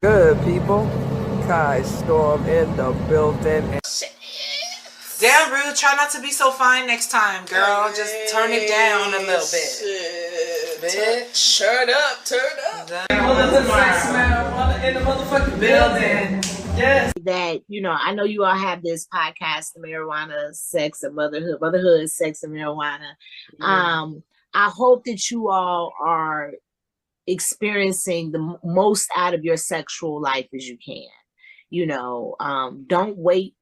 Good people, Kai Storm in the building. Damn, Rude, try not to be so fine next time, girl. Just turn it down a little bit. Shit. Bitch. Turn up, turn up. In the motherfucking building. Yes. That, you know, I know you all have this podcast, Marijuana, Sex, and Motherhood, Sex, and Marijuana. I hope that you all are experiencing the most out of your sexual life as you can. You know, don't wait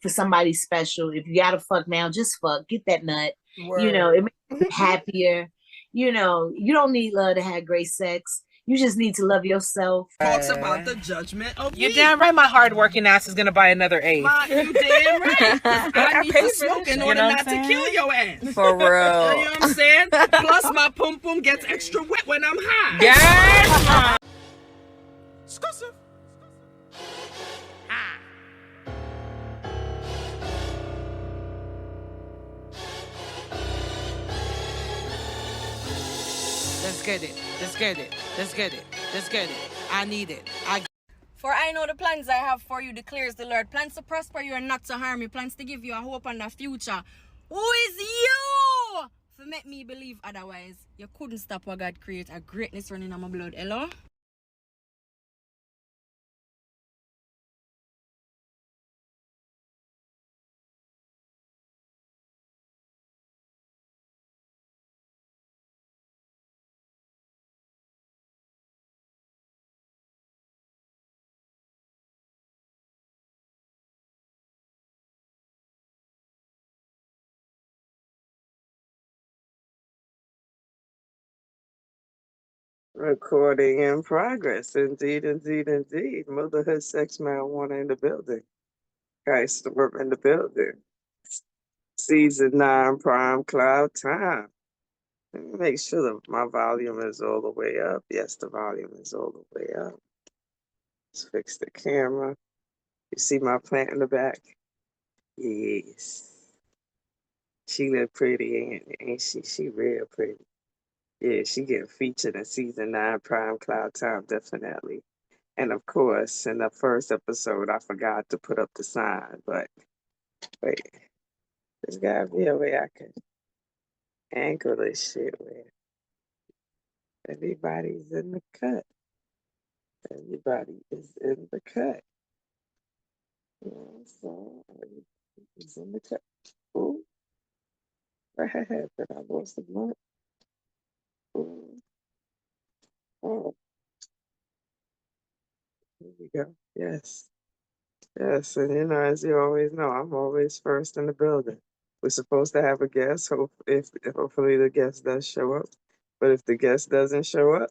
for somebody special. If you gotta fuck now, just fuck. Get that nut. Word. You know, it makes you happier. You know, you don't need love to have great sex. You just need to love yourself. Talks about the judgment of You're me. damn right my hard-working ass is going to buy another eighth. You damn right. I need to smoke in order not to kill your ass. For real. You know what I'm saying? Plus, my pum pum gets extra wet when I'm high. Yes! Exclusive. Let's get it. Let's get it. Let's get it. Let's get it. I need it. For I know the plans I have for you, declares the Lord. Plans to prosper you and not to harm you. Plans to give you a hope and a future. Who is you? For make me believe otherwise. You couldn't stop what God create. A greatness running on my blood. Hello? Recording in progress. Indeed, indeed, indeed. Motherhood, sex, marijuana in the building. Kai Storm in the building. Season 9 prime cloud time. Let me make sure that my volume is all the way up. Yes, the volume is all the way up. Let's fix the camera. You see my plant in the back? Yes. She look pretty, ain't she? She real pretty. Yeah, she getting featured in season 9 prime cloud time, definitely. And of course, in the first episode, I forgot to put up the sign, but wait, there's gotta be a way I can angle this shit where everybody's in the cut. Everybody is in the cut. Yeah, so everybody's in the cut. Ooh, what happened? I lost the blunt. Ooh. Oh, here we go. Yes. Yes, and you know, as you always know, I'm always first in the building. We're supposed to have a guest. Hopefully the guest does show up. But if the guest doesn't show up,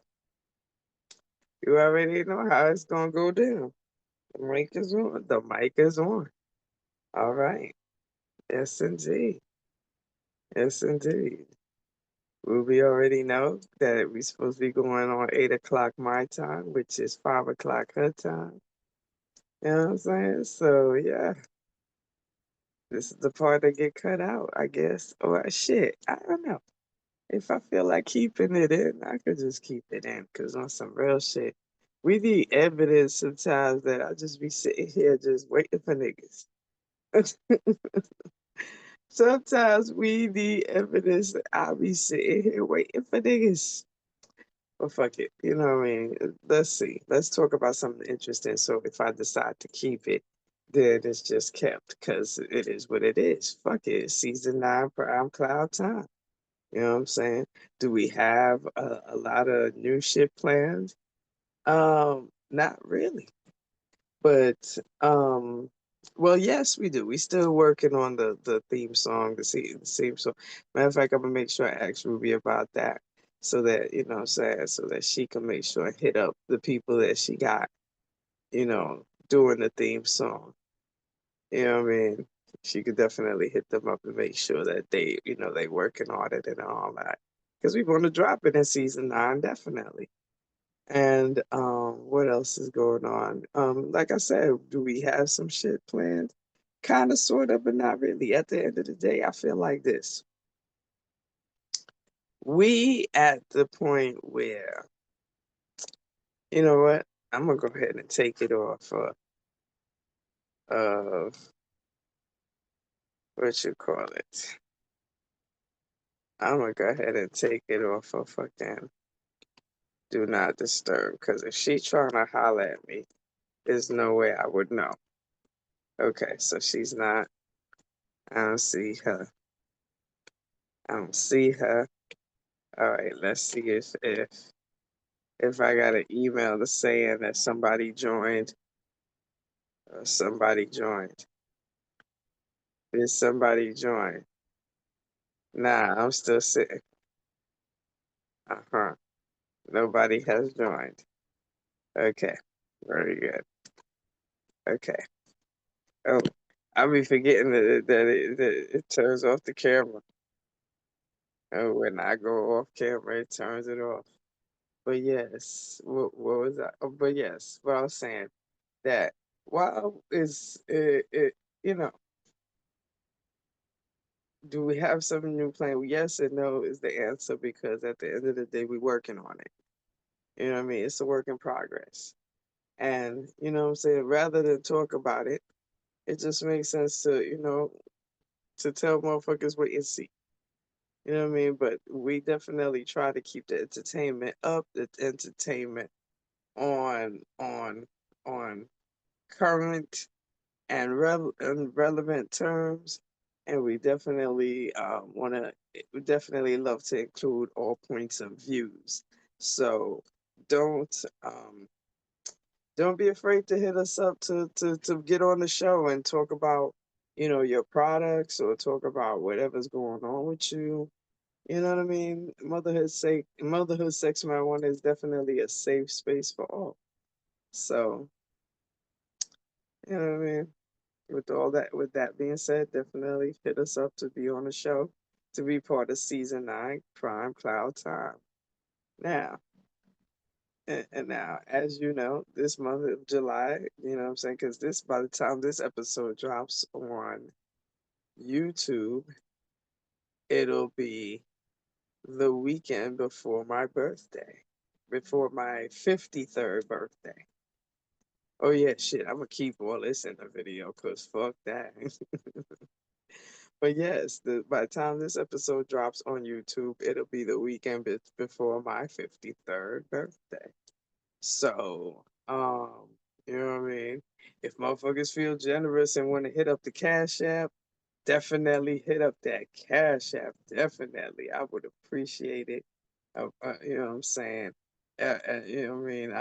you already know how it's gonna go down. The mic is on. The mic is on. All right. Yes, indeed. Yes, indeed. We already know that we're supposed to be going on 8 o'clock my time, which is 5 o'clock her time. You know what I'm saying? So yeah. This is the part that get cut out, I guess. Or shit, I don't know. If I feel like keeping it in, I could just keep it in. Cause on some real shit, we need evidence sometimes that I just be sitting here just waiting for niggas. Sometimes we need evidence that I'll be sitting here waiting for niggas. But fuck it, you know what I mean? Let's see. Let's talk about something interesting. So if I decide to keep it, then it's just kept because it is what it is. Fuck it. It's season 9 prime cloud time. You know what I'm saying? Do we have a lot of new shit planned? Not really. But well, yes, we do. We still working on the theme song, the theme song. Matter of fact, I'm gonna make sure I ask Ruby about that so that, you know what I'm saying, so that she can make sure and hit up the people that she got, you know, doing the theme song. You know what I mean? She could definitely hit them up and make sure that they, you know, they working on it and all that. Because we want to drop it in season 9, definitely. And what else is going on? Like I said, do we have some shit planned? Kind of, sort of, but not really. At the end of the day, I feel like this. We at the point where, you know what? I'm gonna go ahead and take it off of what you call it. I'm gonna go ahead and take it off of fucking do not disturb, because if she trying to holler at me, there's no way I would know. Okay, so she's not. I don't see her. I don't see her. All right, let's see if I got an email to saying that somebody joined or somebody joined. Did somebody join? Nah, I'm still sitting. Uh-huh. Nobody has joined. Okay. Very good. Okay. Oh, I be forgetting that it turns off the camera. Oh, when I go off camera, it turns it off. But yes, what was that? Oh, but yes, what I was saying that while is it, you know, do we have something new planned? Yes and no is the answer, because at the end of the day, we're working on it. You know what I mean? It's a work in progress. And you know what I'm saying? Rather than talk about it, it just makes sense to, to tell motherfuckers wait and see. You know what I mean? But we definitely try to keep the entertainment up, the entertainment on current and relevant terms, and we definitely we definitely love to include all points of views. So don't um don't be afraid to hit us up to get on the show and talk about, your products, or talk about whatever's going on with you. You know what I mean? Motherhood sex marijuana is definitely a safe space for all. So, you know what I mean? With that being said, definitely hit us up to be on the show, to be part of season 9, Prime Cloud Time. Now, and now, as you know, this month of July, you know what I'm saying? Because by the time this episode drops on YouTube, it'll be the weekend before my birthday, before my 53rd birthday. Oh yeah, shit, I'm gonna keep all this in the video, cause fuck that. But yes, by the time this episode drops on YouTube, it'll be the weekend before my 53rd birthday. So, you know what I mean? If motherfuckers feel generous and want to hit up the Cash App, definitely hit up that Cash App. Definitely. I would appreciate it. You know what I'm saying? You know what I mean?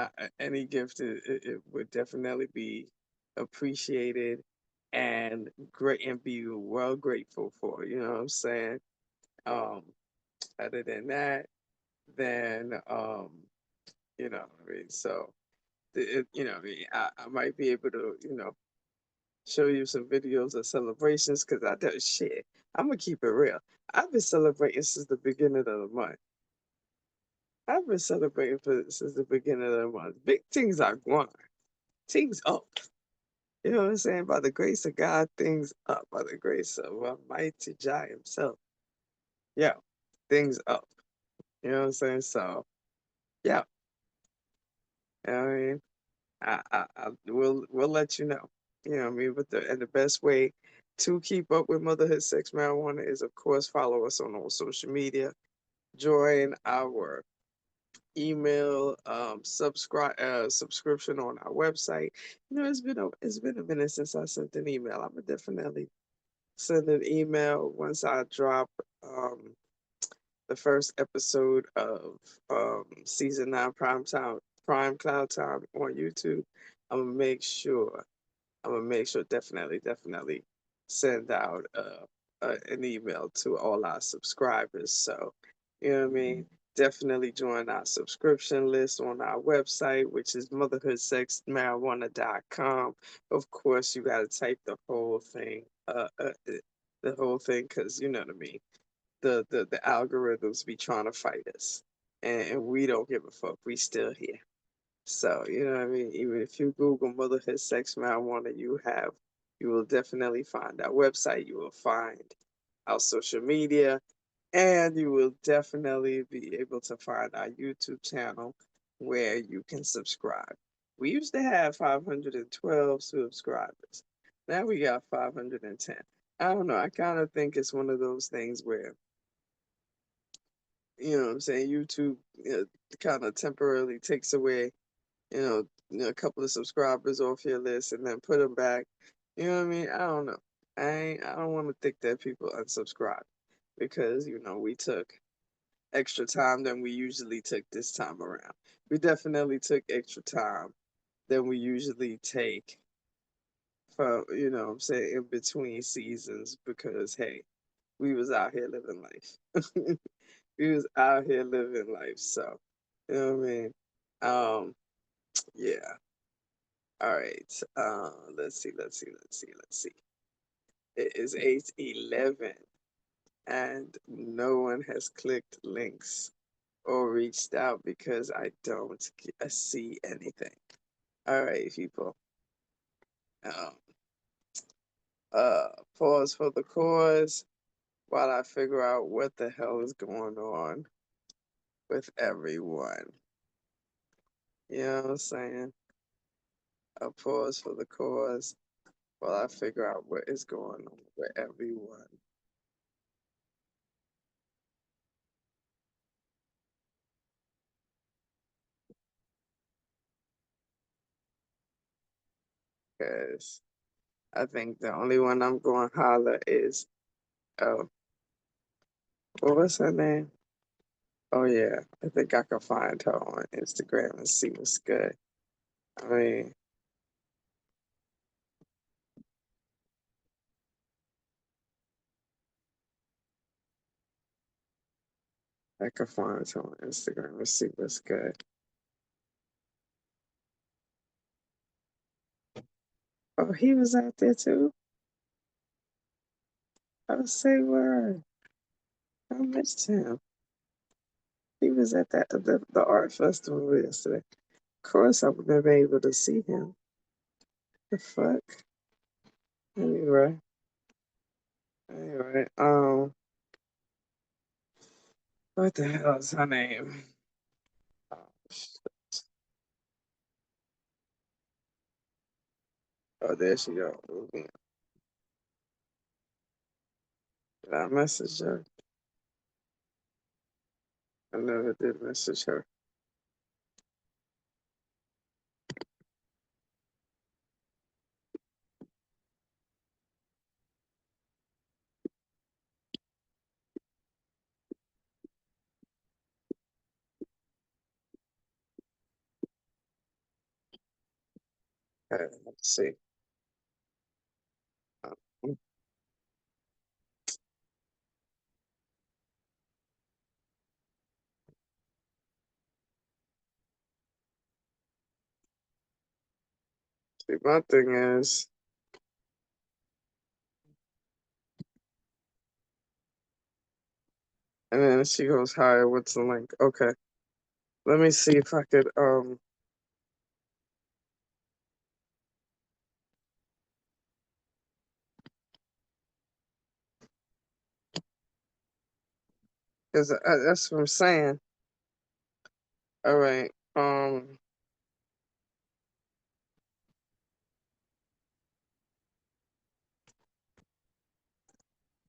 Any gift, it would definitely be appreciated and great, and be well grateful for. You know what I'm saying? Um, Other than that, then you know what I mean? So you know, I might be able to, show you some videos of celebrations, because I do shit. I'm gonna keep it real. I've been celebrating since the beginning of the month. I've been celebrating since the beginning of the month. Big things are going. Things up. You know what I'm saying? By the grace of God, things up. By the grace of Almighty Jah himself. Yeah, things up. You know what I'm saying? So, yeah. You know what I mean? We'll let you know. You know what I mean? But the best way to keep up with motherhood sex marijuana is, of course, follow us on all social media. Join our email subscription on our website. It's been a minute since I sent an email. I'm gonna definitely send an email once I drop the first episode of season 9, Prime Cloud Time on YouTube. I'm gonna make sure. Definitely send out an email to all our subscribers. So, you know what I mean? Definitely join our subscription list on our website, which is motherhoodsexmarijuana.com. Of course, you got to type the whole thing, because you know what I mean. The algorithms be trying to fight us, and we don't give a fuck. We still here. So, you know what I mean? Even if you Google motherhood sex marijuana, you will definitely find our website, you will find our social media, and you will definitely be able to find our YouTube channel where you can subscribe. We used to have 512 subscribers. Now we got 510. I don't know. I kind of think it's one of those things where, you know what I'm saying, YouTube, kind of temporarily takes away, a couple of subscribers off your list and then put them back. You know what I mean? I don't know. I don't want to think that people unsubscribe because, we took extra time than we usually took this time around. We definitely took extra time than we usually take for, what I'm saying, in between seasons because, hey, we was out here living life. We was out here living life. So, you know what I mean? Yeah. All right. Let's see. It is 8:11 and no one has clicked links or reached out because I don't see anything. All right, people. Um, pause for the cause while I figure out what the hell is going on with everyone. You know what I'm saying? A pause for the cause while I figure out what is going on with everyone. Because I think the only one I'm going to holler is, oh, what was her name? Oh, yeah. I think I can find her on Instagram and see what's good. I mean, I can find her on Instagram and see what's good. Oh, he was out there too? I was say word. I missed him. He was at the art festival yesterday. Of course, I would have been able to see him. The fuck? Anyway, what the hell is her name? Oh, oh there she go. Did I message her? I never did message her. Let's see. Um, See, my thing is, and then she goes, "Hi, what's the link?" Okay, let me see if I could because that's what I'm saying. All right,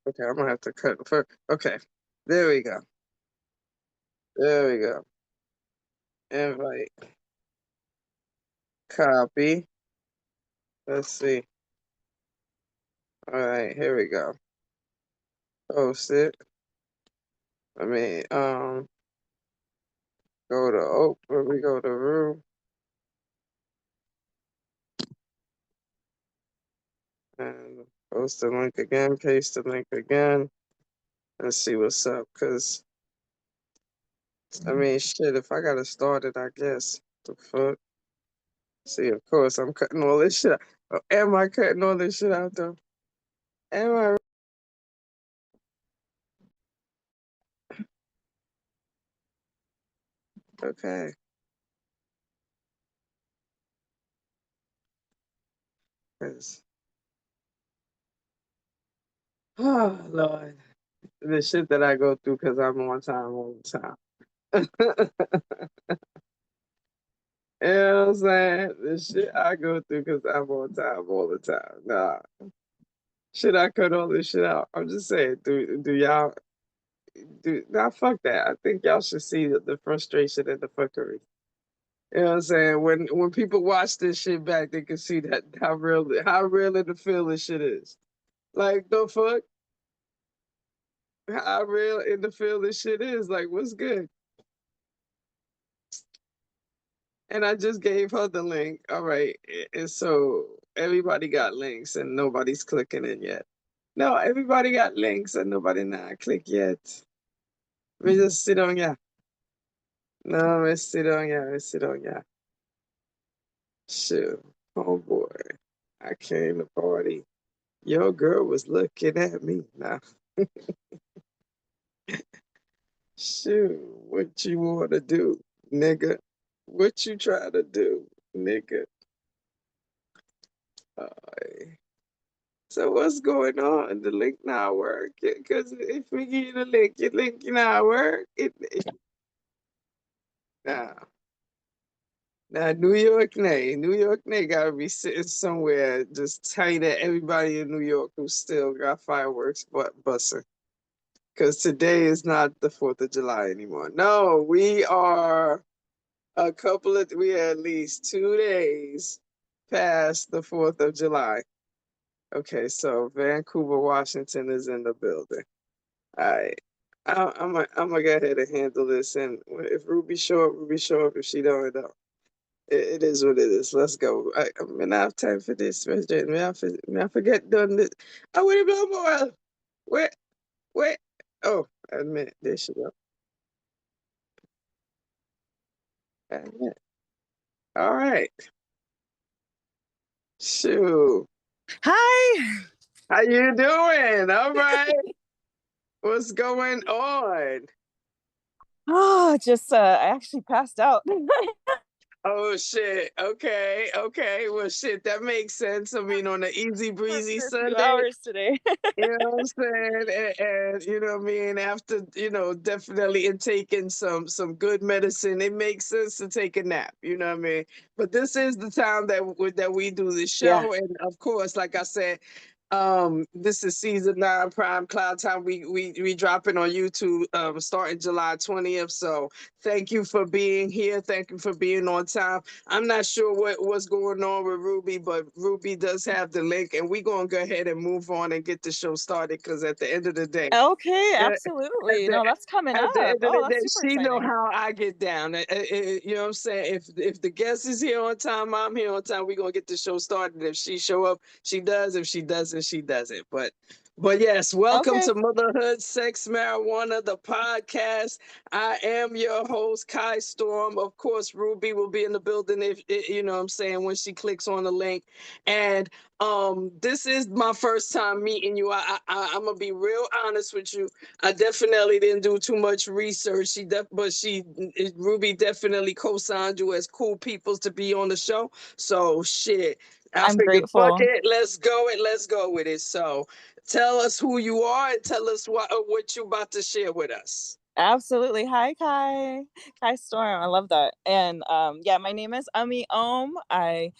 okay, I'm gonna have to cut for. Okay, there we go. There we go. Invite, copy. Let's see. All right, here we go. Post it. Let me go to where we go to room and post the link again, paste the link again, and see what's up. Cause I mean, shit, if I gotta start it, I guess. The fuck. See, of course, I'm cutting all this shit out. Oh, am I cutting all this shit out though? Am I? Okay. Cause, oh Lord, the shit that I go through because I'm on time all the time. You know what I'm saying? The shit I go through because I'm on time all the time. Nah. Should I cut all this shit out? I'm just saying, do y'all nah, fuck that. I think y'all should see the frustration and the fuckery. You know what I'm saying? When people watch this shit back, they can see that how real and the feel this shit is. Like the fuck? How real in the feel this shit is. Like, what's good? And I just gave her the link. All right. And so everybody got links and nobody's clicking in yet. No, everybody got links and nobody not click yet. We just sit on ya. No, we sit on ya. We sit on ya. Shoot. Homeboy. I came to party. Your girl was looking at me. Nah. Shoot. What you want to do, nigga? What you try to do, nigga? So what's going on? The link not work. Because if we give you the link, your link not work. Nah. Now New York Nay gotta be sitting somewhere just telling that everybody in New York who still got fireworks but busting. Because today is not the 4th of July anymore. No, we are we are at least 2 days past the 4th of July. Okay, so Vancouver, Washington is in the building. All right. I'm gonna go ahead and handle this. And if Ruby show up, Ruby show up. If she don't, it is what it is. Let's go. I mean, I have time for this. May I forget done this. Oh, wait a minute. Wait. Oh, admit. There she go. Admit. All right. Shoot. Hi. How you doing? All right. What's going on? Oh, just I actually passed out. Oh shit. Okay. Well shit, that makes sense. I mean on an easy breezy For a few Sunday. hours today. You know what I'm saying? And you know what I mean, after, definitely taking some good medicine, it makes sense to take a nap, you know what I mean? But this is the time that we do this Yeah. show. And of course, like I said, this is season 9 prime cloud time. We dropping on YouTube starting July 20th. So thank you for being here. Thank you for being on time. I'm not sure what's going on with Ruby, but Ruby does have the link, and we're gonna go ahead and move on and get the show started because at the end of the day, Okay, at absolutely. the No, that's coming at the up. end of Oh, the that's day, super she know exciting. how I get down. You know what I'm saying? If the guest is here on time, I'm here on time. We're gonna get the show started. If she show up, she does. If she doesn't, she doesn't. But yes, welcome Okay. to Motherhood, Sex, Marijuana, the podcast. I am your host, Kai Storm. Of course, Ruby will be in the building if you know what I'm saying when she clicks on the link. And this is my first time meeting you. I'm gonna be real honest with you. I definitely didn't do too much research. Ruby definitely co-signed you as cool peoples to be on the show. So shit, I I'm figured fuck grateful. it, let's go with it. So tell us who you are and tell us what you about to share with us. Absolutely. Hi, Kai. Kai Storm. I love that. And yeah, my name is Umi Om. I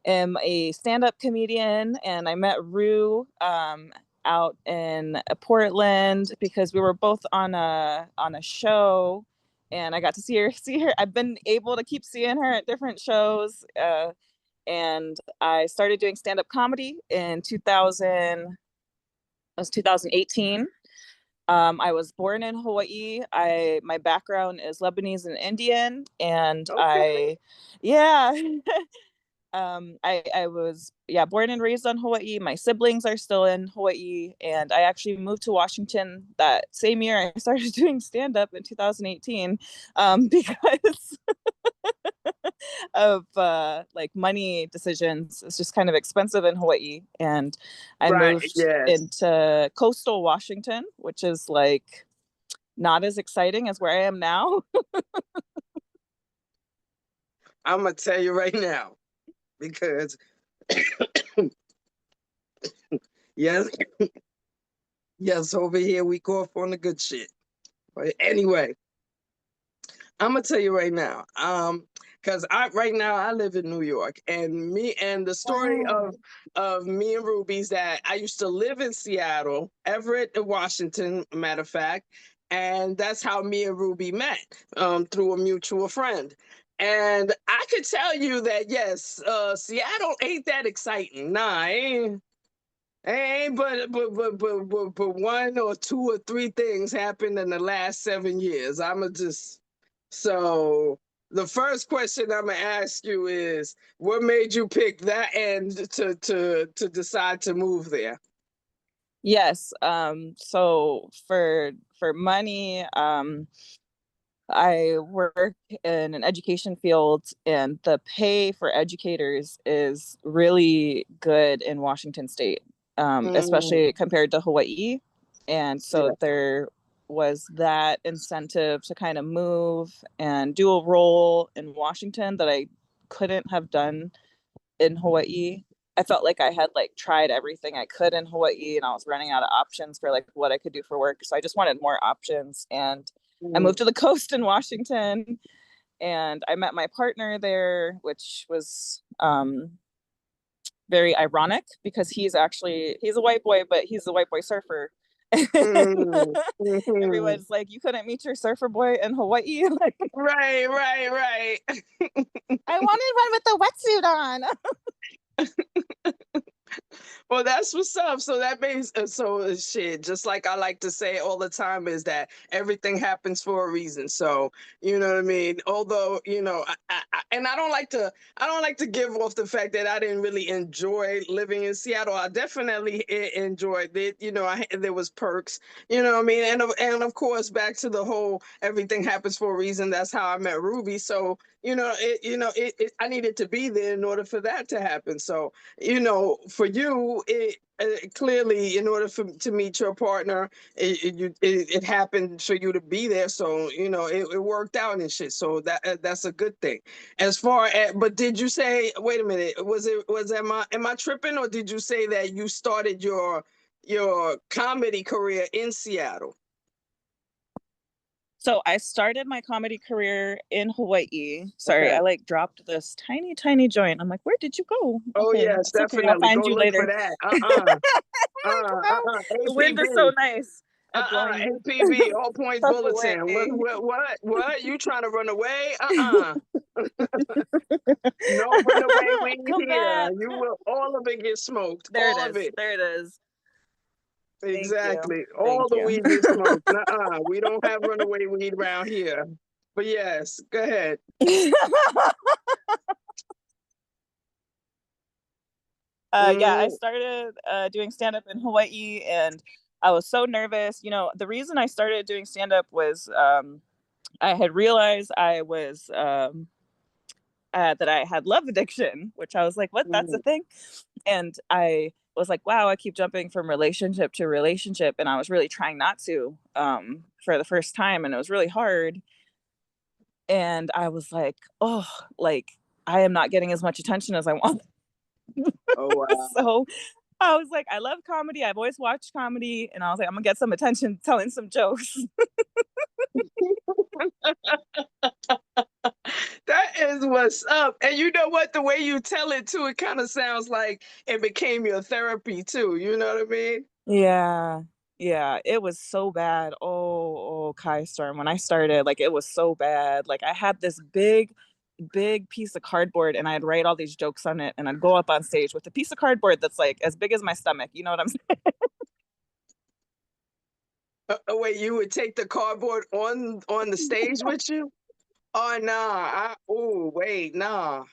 am a stand-up comedian, and I met Rue out in Portland because we were both on a show, and I got to see her. I've been able to keep seeing her at different shows, and I started doing stand-up comedy in 2018. I was born in Hawaii. My background is Lebanese and Indian, and Okay. yeah. I was born and raised on Hawaii. My siblings are still in Hawaii, and I actually moved to Washington that same year. I started doing stand up in 2018 because of like money decisions. It's just kind of expensive in Hawaii, and I Right, moved yes. into coastal Washington, which is like not as exciting as where I am now. I'm gonna tell you right now because yes, yes, over here we go off on the good shit. But anyway, I'm gonna tell you right now. because right now I live in New York, and the story of me and Ruby's that I used to live in Seattle, Everett, Washington, matter of fact, and that's how me and Ruby met, through a mutual friend. And I could tell you that yes, Seattle ain't that exciting. Nah, ain't but one or two or three things happened in the last 7 years. I'ma just so the first question I'm gonna ask you is, what made you pick that end to decide to move there? Yes. So for money, I work in an education field, and the pay for educators is really good in Washington State, especially compared to Hawaii. And so Yeah. there was that incentive to kind of move and do a role in Washington that I couldn't have done in Hawaii. I felt like I had like tried everything I could in Hawaii, and I was running out of options for like what I could do for work. So I just wanted more options, and I moved to the coast in Washington, and I met my partner there, which was very ironic because he's a white boy, but he's a white boy surfer. Everyone's like, you couldn't meet your surfer boy in Hawaii. Like, right. I wanted one with the wetsuit on. Well, that's what's up. So that means, so shit, just like I like to say all the time, is that everything happens for a reason. So, you know what I mean? Although, and I don't like to give off the fact that I didn't really enjoy living in Seattle. I definitely enjoyed it. There was perks, you know what I mean? And of course, back to the whole, everything happens for a reason. That's how I met Ruby. So, I needed to be there in order for that to happen. So, for you, it clearly, in order to meet your partner, it happened for you to be there. So it worked out and shit. So that's a good thing. As far as, but did you say? Wait a minute. Am I tripping, or did you say that you started your comedy career in Seattle? So I started my comedy career in Hawaii. Sorry, Okay. I like dropped this tiny joint. I'm like, where did you go? Oh Okay, yes, it's okay. I'll definitely. Go find you look for later. that. Wow, the wind is APB. so nice at blowing APB, all points stuff bulletin. away. What? You trying to run away? No run away. We Come here. back. You will. All of it get smoked. There All it of is. it. There it is. Thank you. Exactly. All Thank the you. weed gets smoked. We don't have runaway weed around here. But yes, go ahead. Yeah, I started doing stand-up in Hawaii, and I was so nervous. The reason I started doing stand-up was I had realized I was that I had love addiction, which I was like, what? That's a thing? And I was like, wow, I keep jumping from relationship to relationship, and I was really trying not to for the first time, and it was really hard. And I was like, oh, like I am not getting as much attention as I want. Oh wow. So I was like, I love comedy. I've always watched comedy, and I was like, I'm gonna get some attention telling some jokes. That is what's up. And you know what? The way you tell it too, it kind of sounds like it became your therapy too. You know what I mean? Yeah, it was so bad. Oh, Kai Storm. When I started, like, it was so bad. Like, I had this big piece of cardboard, and I'd write all these jokes on it, and I'd go up on stage with a piece of cardboard that's like as big as my stomach. You know what I'm saying? Wait, you would take the cardboard on the stage with you? Oh nah. Wait, nah.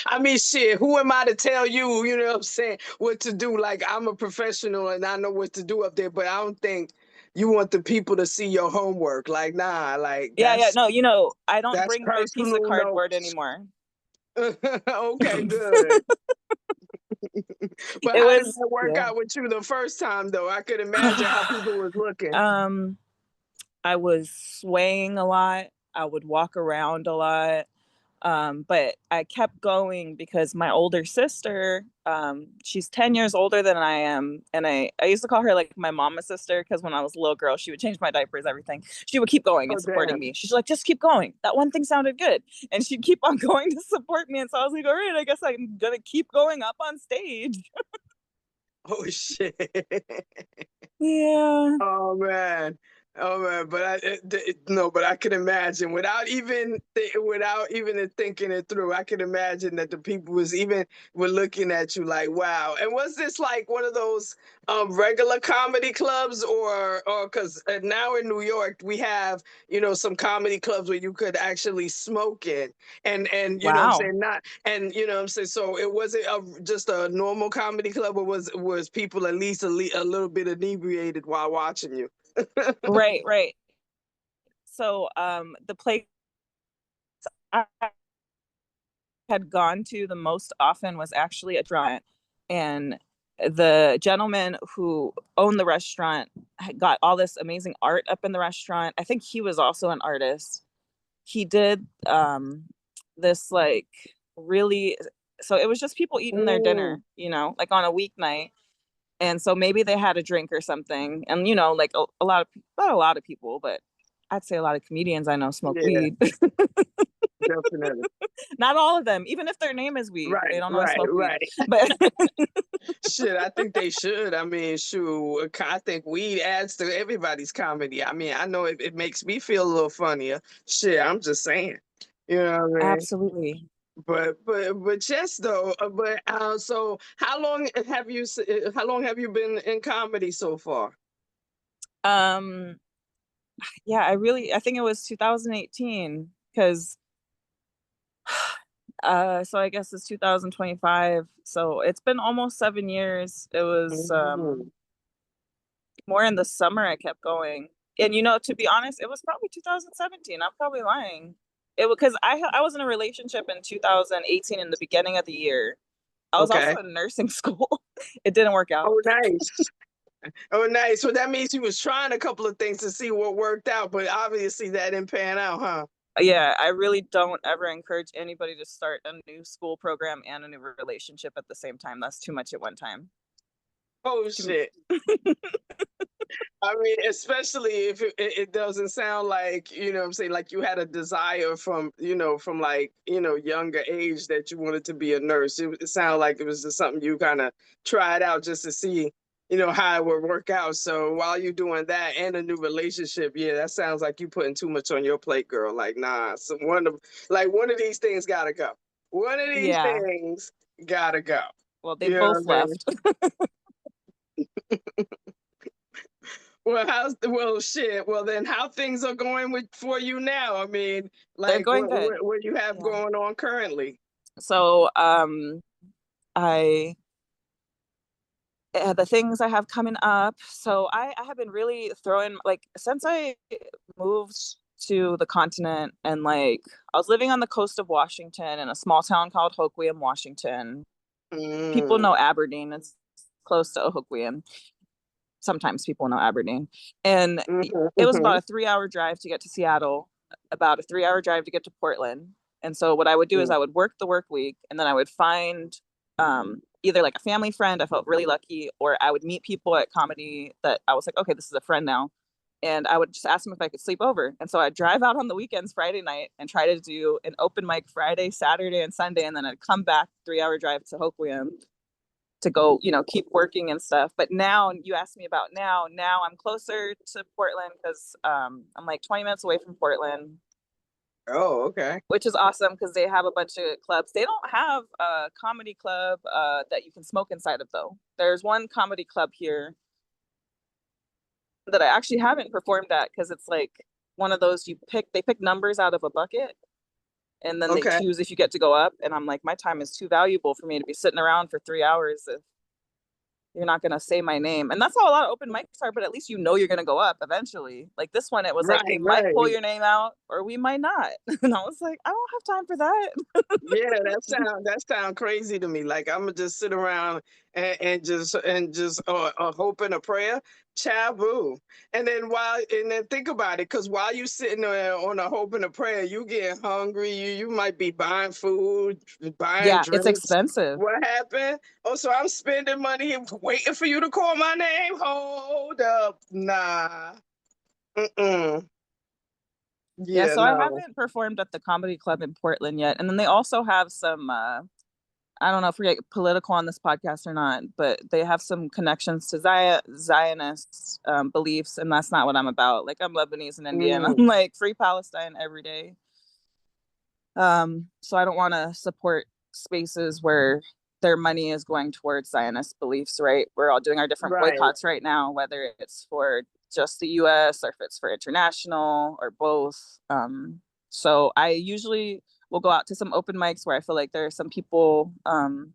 I mean, shit, who am I to tell you, you know what I'm saying, what to do? Like, I'm a professional and I know what to do up there, but I don't think you want the people to see your homework. Like, nah, like Yeah. No, I don't that's bring the big piece of personal cardboard notes. anymore. Okay, good. But It how did was, that work yeah. out with you the first time, though? I could imagine how people was looking. I was swaying a lot. I would walk around a lot. But I kept going because my older sister, she's 10 years older than I am. And I used to call her like my mama sister, because when I was a little girl, she would change my diapers, everything. She would keep going and supporting me. She's like, just keep going. That one thing sounded good. And she'd keep on going to support me. And so I was like, all right, I guess I'm going to keep going up on stage. Oh, shit. Yeah. Oh man, but but I can imagine without even thinking it through. I can imagine that the people were looking at you like, wow. And was this like one of those regular comedy clubs, or because now in New York we have some comedy clubs where you could actually smoke in, and you know what I'm Wow. saying, not, and you know what I'm saying. So it wasn't just a normal comedy club, or was people at least a little bit inebriated while watching you? Right. So the place I had gone to the most often was actually a restaurant, and the gentleman who owned the restaurant got all this amazing art up in the restaurant. I think he was also an artist. He did this like really, so it was just people eating their dinner, like on a weeknight. And so maybe they had a drink or something. And like a lot of, not a lot of people, but I'd say a lot of comedians I know smoke weed. Definitely. Not all of them, even if their name is weed, Right, they don't know how to smoke right. weed. But shit, I think they should. I mean, shoot, I think weed adds to everybody's comedy. I mean, I know it makes me feel a little funnier. Shit, I'm just saying. You know what I mean? absolutely. But yes, though. So how long have you been in comedy so far? Yeah, I think it was 2018, because so I guess it's 2025. So it's been almost 7 years. It was more in the summer I kept going. And to be honest, it was probably 2017. I'm probably lying. It was because I was in a relationship in 2018 in the beginning of the year. I was also in nursing school. It didn't work out. Oh, nice. Oh, nice. So that means you was trying a couple of things to see what worked out, but obviously that didn't pan out, huh? Yeah, I really don't ever encourage anybody to start a new school program and a new relationship at the same time. That's too much at one time. Oh, shit. I mean, especially if it doesn't sound like, what I'm saying, like you had a desire from like, younger age that you wanted to be a nurse. It sounded like it was just something you kind of tried out just to see, how it would work out. So while you're doing that and a new relationship, yeah, that sounds like you putting too much on your plate, girl. Like, nah, one of these things gotta go. One of these things gotta go. Well, they both left. Well, shit. Well, then how things are going for you now? I mean, They're like going good. what you have going on currently? So, the things I have coming up. So I have been really throwing, like, since I moved to the continent, and like I was living on the coast of Washington in a small town called Hoquiam, Washington. People know Aberdeen. It's close to Hoquiam. Sometimes people know Aberdeen. And it was about a 3-hour drive to get to Seattle, about a 3-hour drive to get to Portland. And so what I would do is I would work the work week, and then I would find either like a family friend. I felt really lucky, or I would meet people at comedy that I was like, okay, this is a friend now. And I would just ask them if I could sleep over. And so I'd drive out on the weekends, Friday night, and try to do an open mic Friday, Saturday, and Sunday. And then I'd come back 3-hour drive to Hoquiam to go, keep working and stuff. But now, you asked me about now I'm closer to Portland, because I'm like 20 minutes away from Portland. Oh, okay. Which is awesome, because they have a bunch of clubs. They don't have a comedy club that you can smoke inside of, though. There's one comedy club here that I actually haven't performed at, because it's like one of those they pick numbers out of a bucket, and then they choose if you get to go up. And I'm like, my time is too valuable for me to be sitting around for 3 hours if you're not going to say my name. And that's how a lot of open mics are, but at least you're going to go up eventually. Like this one, it was like, we might pull your name out or we might not. And I was like, I don't have time for that. Yeah, that sound crazy to me. Like, I'm gonna just sit around and just a hope and a prayer, chaboo. And then think about it, because while you sitting there on a hope and a prayer, you get hungry. You might be buying food, buying It's drinks. expensive. What happened? Oh, so I'm spending money waiting for you to call my name. Hold up, nah. Mm-mm. Yeah, So I no. haven't performed at the comedy club in Portland yet. And then they also have some I don't know if we get political on this podcast or not, but they have some connections to Zionist beliefs, and that's not what I'm about. Like, I'm Lebanese and Indian. I'm like free Palestine every day. So I don't want to support spaces where their money is going towards Zionist beliefs, right? We're all doing our different boycotts right now, whether it's for just the US or if it's for international or both. So I usually will go out to some open mics where I feel like there are some people, that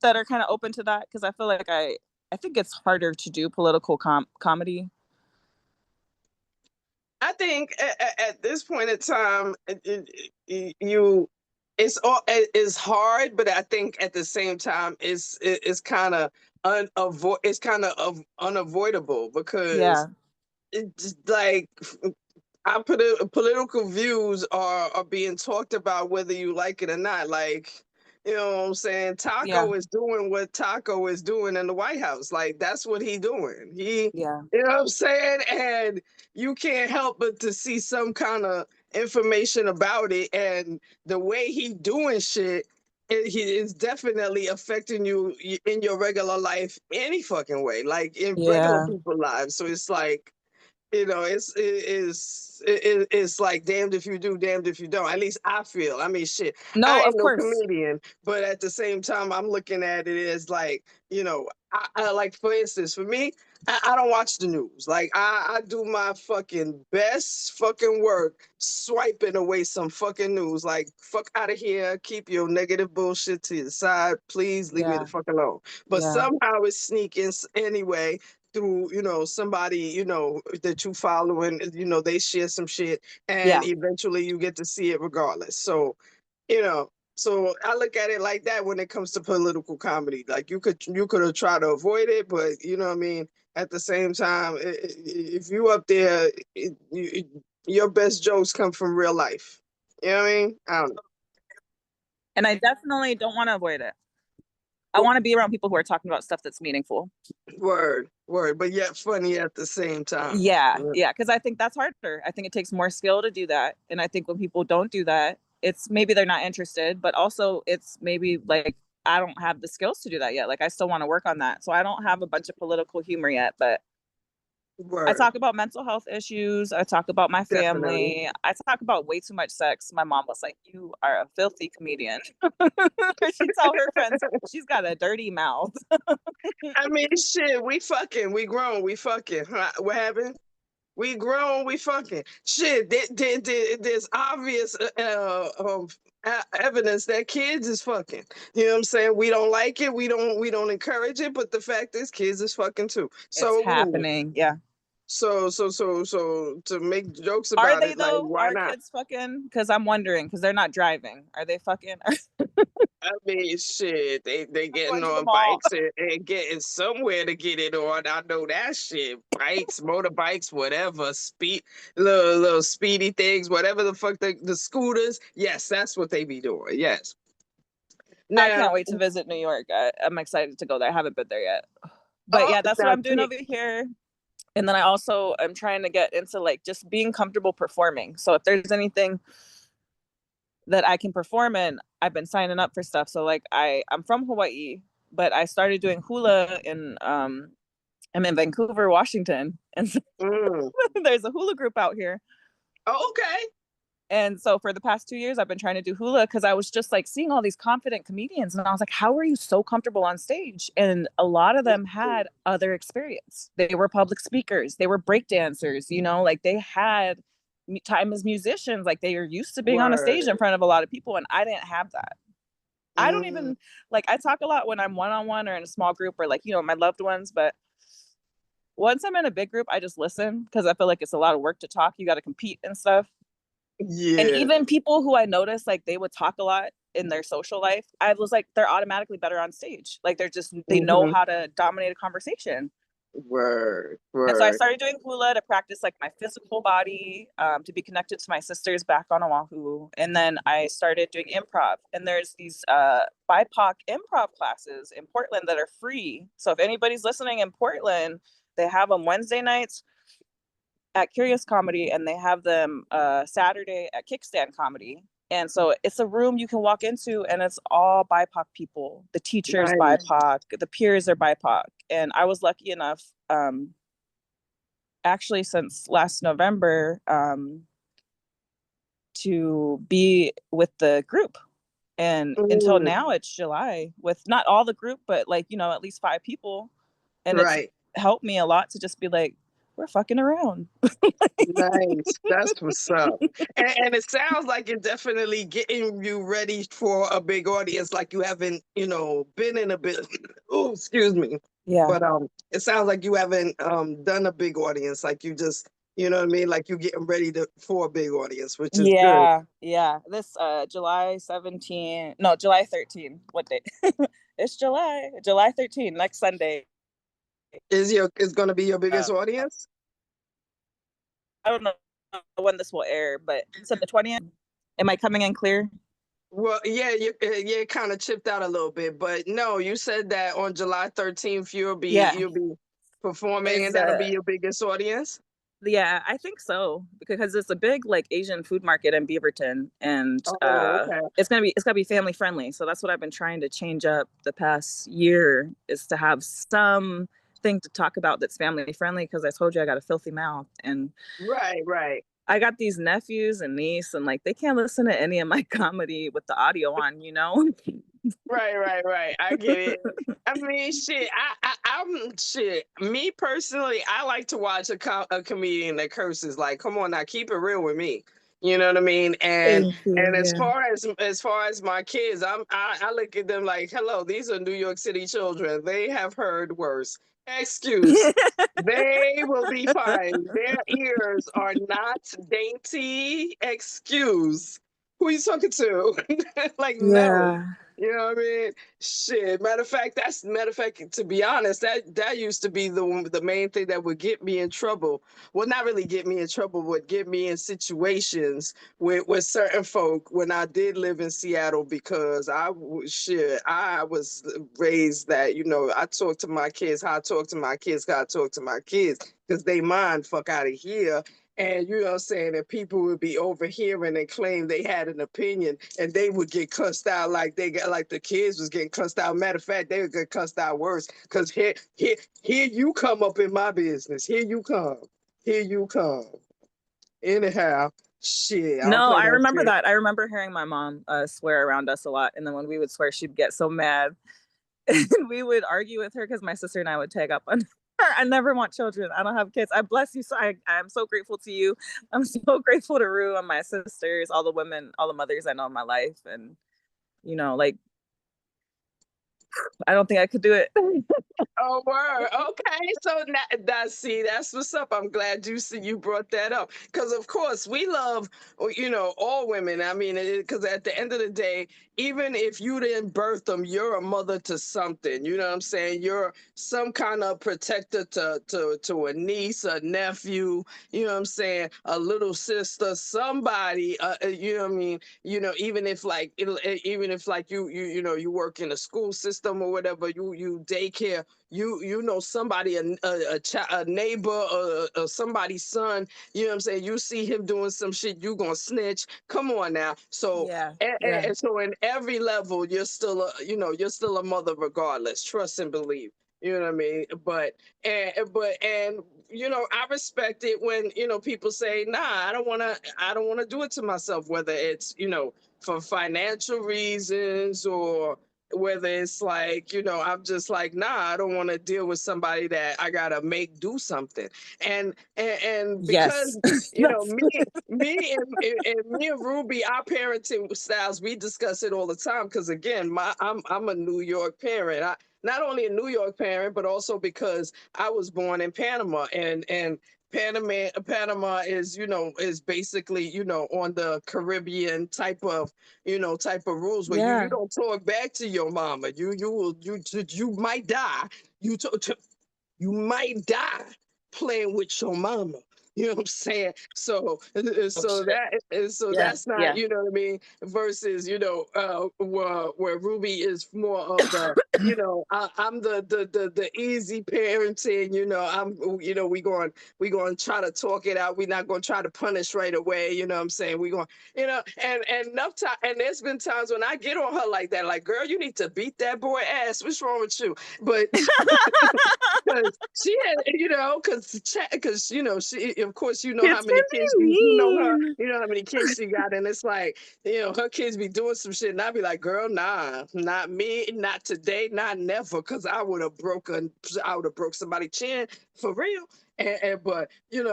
are kind of open to that, because I feel like I think it's harder to do political comedy. I think at this point in time, it's hard, but I think at the same time it's kind of unavoidable, because it's like political views are being talked about whether you like it or not. Like, you know what I'm saying? Taco is doing what Taco is doing in the White House. Like, that's what he doing. You know what I'm saying? And you can't help but to see some kind of information about it. And the way he doing shit, he is definitely affecting you in your regular life any fucking way, like in regular people's lives. So it's like, it's like damned if you do, damned if you don't. At least I feel. I mean, shit. I ain't no comedian, but at the same time, I'm looking at it as like, I like, for instance, for me, I don't watch the news. Like, I do my fucking best fucking work swiping away some fucking news. Like, fuck out of here. Keep your negative bullshit to your side. Please leave me the fuck alone. But somehow it's sneaking anyway through, somebody, that you following, they share some shit, and eventually you get to see it regardless. So, so I look at it like that when it comes to political comedy. Like, you could have tried to avoid it, but you know what I mean? At the same time, if you up there, your best jokes come from real life. You know what I mean? I don't know. And I definitely don't want to avoid it. I want to be around people who are talking about stuff that's meaningful. Word, but yet funny at the same time. Yeah, because I think that's harder. I think it takes more skill to do that. And I think when people don't do that, it's maybe they're not interested, but also it's maybe like, I don't have the skills to do that yet. Like, I still want to work on that. So I don't have a bunch of political humor yet, but I talk about mental health issues. I talk about my family. I talk about way too much sex. My mom was like, "You are a filthy comedian." She told her friends she's got a dirty mouth. I mean, shit, we grown, we fucking. What happened? We grown, we fucking. Shit, there's obvious evidence that kids is fucking. You know what I'm saying? We don't like it. We don't encourage it. But the fact is, kids is fucking too. So it's happening. Yeah. So to make jokes about are they it, though? like, why are not? Kids fucking? Because I'm wondering, because they're not driving. Are they fucking? I mean, shit, they getting on bikes and getting somewhere to get it on. I know that shit. Bikes, motorbikes, whatever, little speedy things, whatever the fuck, the scooters. Yes, that's what they be doing. Yes. Now, I can't wait to visit New York. I'm excited to go there. I haven't been there yet. But yeah, that's what I'm doing over here. And then I also am trying to get into like just being comfortable performing. So if there's anything that I can perform in, I've been signing up for stuff. So like I'm from Hawaii, but I started doing hula I'm in Vancouver, Washington. And so there's a hula group out here. Oh, okay. And so for the past 2 years, I've been trying to do hula because I was just like seeing all these confident comedians. And I was like, how are you so comfortable on stage? And a lot of them had other experience. They were public speakers. They were breakdancers, like they had time as musicians. Like they are used to being on a stage in front of a lot of people. And I didn't have that. I don't even, like, I talk a lot when I'm one-on-one or in a small group or like, my loved ones. But once I'm in a big group, I just listen because I feel like it's a lot of work to talk. You got to compete and stuff. Yeah. And even people who I noticed, like, they would talk a lot in their social life, I was like, they're automatically better on stage. Like they know Mm-hmm. how to dominate a conversation. Word. And so I started doing hula to practice like my physical body, to be connected to my sisters back on Oahu. And then I started doing improv. And there's these BIPOC improv classes in Portland that are free. So if anybody's listening in Portland, they have them Wednesday nights at Curious Comedy, and they have them Saturday at Kickstand Comedy. And so it's a room you can walk into, and it's all BIPOC people. The teachers BIPOC, the peers are BIPOC. And I was lucky enough, actually since last November, to be with the group. And until now, it's July with not all the group, but like, at least 5 people. And it's helped me a lot to just be like, we're fucking around. Nice. That's what's up. And it sounds like you're definitely getting you ready for a big audience, like you haven't, been in a bit. Oh, excuse me. Yeah. But it sounds like you haven't done a big audience, like you just, you know what I mean? Like you're getting ready for a big audience, which is good. Yeah. This July 13. What day? It's July 13, next Sunday. Is going to be your biggest audience? I don't know when this will air, but it's at the 20th. Am I coming in clear? Well, yeah, you kind of chipped out a little bit, but no, you said that on July 13th you'll be performing, and that'll be your biggest audience. Yeah, I think so, because it's a big like Asian food market in Beaverton, and it's gonna be family friendly. So that's what I've been trying to change up the past year, is to have some thing to talk about that's family friendly, because I told you I got a filthy mouth, and right I got these nephews and niece, and like they can't listen to any of my comedy with the audio on, Right. I get it. I mean, shit. I'm shit. Me personally, I like to watch a comedian that curses. Like, come on now, keep it real with me. You know what I mean? And as far as my kids, I look at them like, hello, these are New York City children. They have heard worse. Excuse. They will be fine. Their ears are not dainty. Excuse. Who are you talking to? Like, no. You know what I mean? Shit. Matter of fact, to be honest, that used to be the main thing that would get me in trouble. Well, not really get me in trouble, but get me in situations with certain folk when I did live in Seattle, because I was raised that, I talk to my kids how I talk to my kids, how I talk to my kids, because they mind fuck out of here. And you know what I'm saying, that people would be overhearing and claim they had an opinion, and they would get cussed out like the kids was getting cussed out. Matter of fact, they would get cussed out worse, because here you come up in my business. Here you come. Anyhow, shit. No, I remember that. I remember hearing my mom swear around us a lot, and then when we would swear, she'd get so mad, and we would argue with her because my sister and I would tag up on. I never want children. I don't have kids. I bless you. So I'm so grateful to you. I'm so grateful to Rue and my sisters, all the women, all the mothers I know in my life. And, like, I don't think I could do it. Oh, word. Okay. So that's what's up. I'm glad you brought that up. Because, of course, we love, all women. I mean, because at the end of the day, even if you didn't birth them, you're a mother to something. You know what I'm saying? You're some kind of protector to a niece, a nephew, you know what I'm saying? A little sister, somebody, you know what I mean? Even if like you work in a school system or whatever, you daycare, somebody, a neighbor, or somebody's son, you know what I'm saying? You see him doing some shit, you gonna snitch. Come on now. So and so in every level, you're still a mother regardless. Trust and believe. You know what I mean? But I respect it when people say, nah, I don't wanna do it to myself, whether it's for financial reasons, or whether it's like, I'm just like, nah, I don't want to deal with somebody that I gotta make do something. And because me and Ruby, our parenting styles, we discuss it all the time. Because again, I'm a New York parent. not only a New York parent, but also because I was born in Panama, and Panama is, is basically, on the Caribbean type of rules where you don't talk back to your mama. You might die. You might die playing with your mama. You know what I'm saying? So that's not, you know what I mean? Versus, where Ruby is more of the, I'm the easy parenting. We going to try to talk it out. We're not going to try to punish right away. You know what I'm saying? We going, and enough time. And there's been times when I get on her like that, like, girl, you need to beat that boy ass. What's wrong with you? But because she had, because she, of course, how many kids know her, how many kids she got, and it's like, her kids be doing some shit, and I be like, girl, nah, not me, not today, not never, because I would have broke somebody's chin for real. But the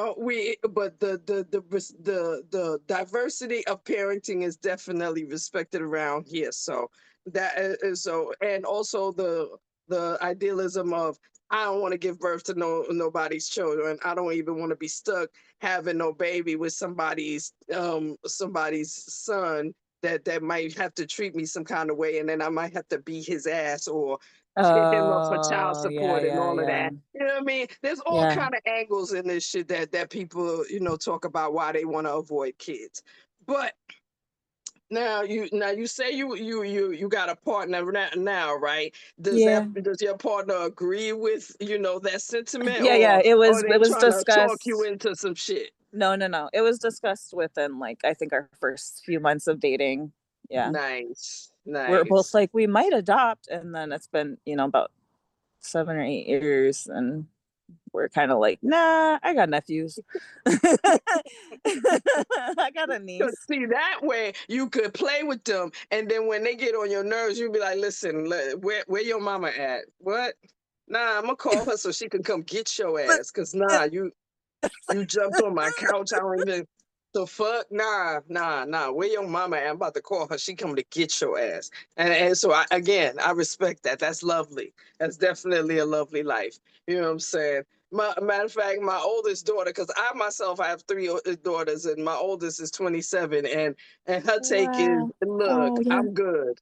diversity of parenting is definitely respected around here. So that is so, and also the idealism of, I don't want to give birth to nobody's children. I don't even want to be stuck having no baby with somebody's son that might have to treat me some kind of way, and then I might have to beat his ass or hit him up for child support and all of that. You know what I mean? There's all kind of angles in this shit that people, talk about why they want to avoid kids. But now you say you got a partner now, right? Does your partner agree with that sentiment? It was trying discussed. To talk you into some shit? No. It was discussed within, like, I think our first few months of dating. Yeah. Nice. We're both like, we might adopt, and then it's been, about 7 or 8 years, and we're kind of like, nah, I got nephews. I got a niece. See, that way you could play with them, and then when they get on your nerves, you'll be like, listen, where your mama at? What? Nah, I'm gonna call her so she can come get your ass. Cause you jumped on my couch. I don't even. The fuck? Nah. Where your mama at? I'm about to call her. She come to get your ass. And so I respect that. That's lovely. That's definitely a lovely life. You know what I'm saying? Matter of fact, my oldest daughter, because I myself, I have 3 daughters, and my oldest is 27, and her take is, look, I'm good.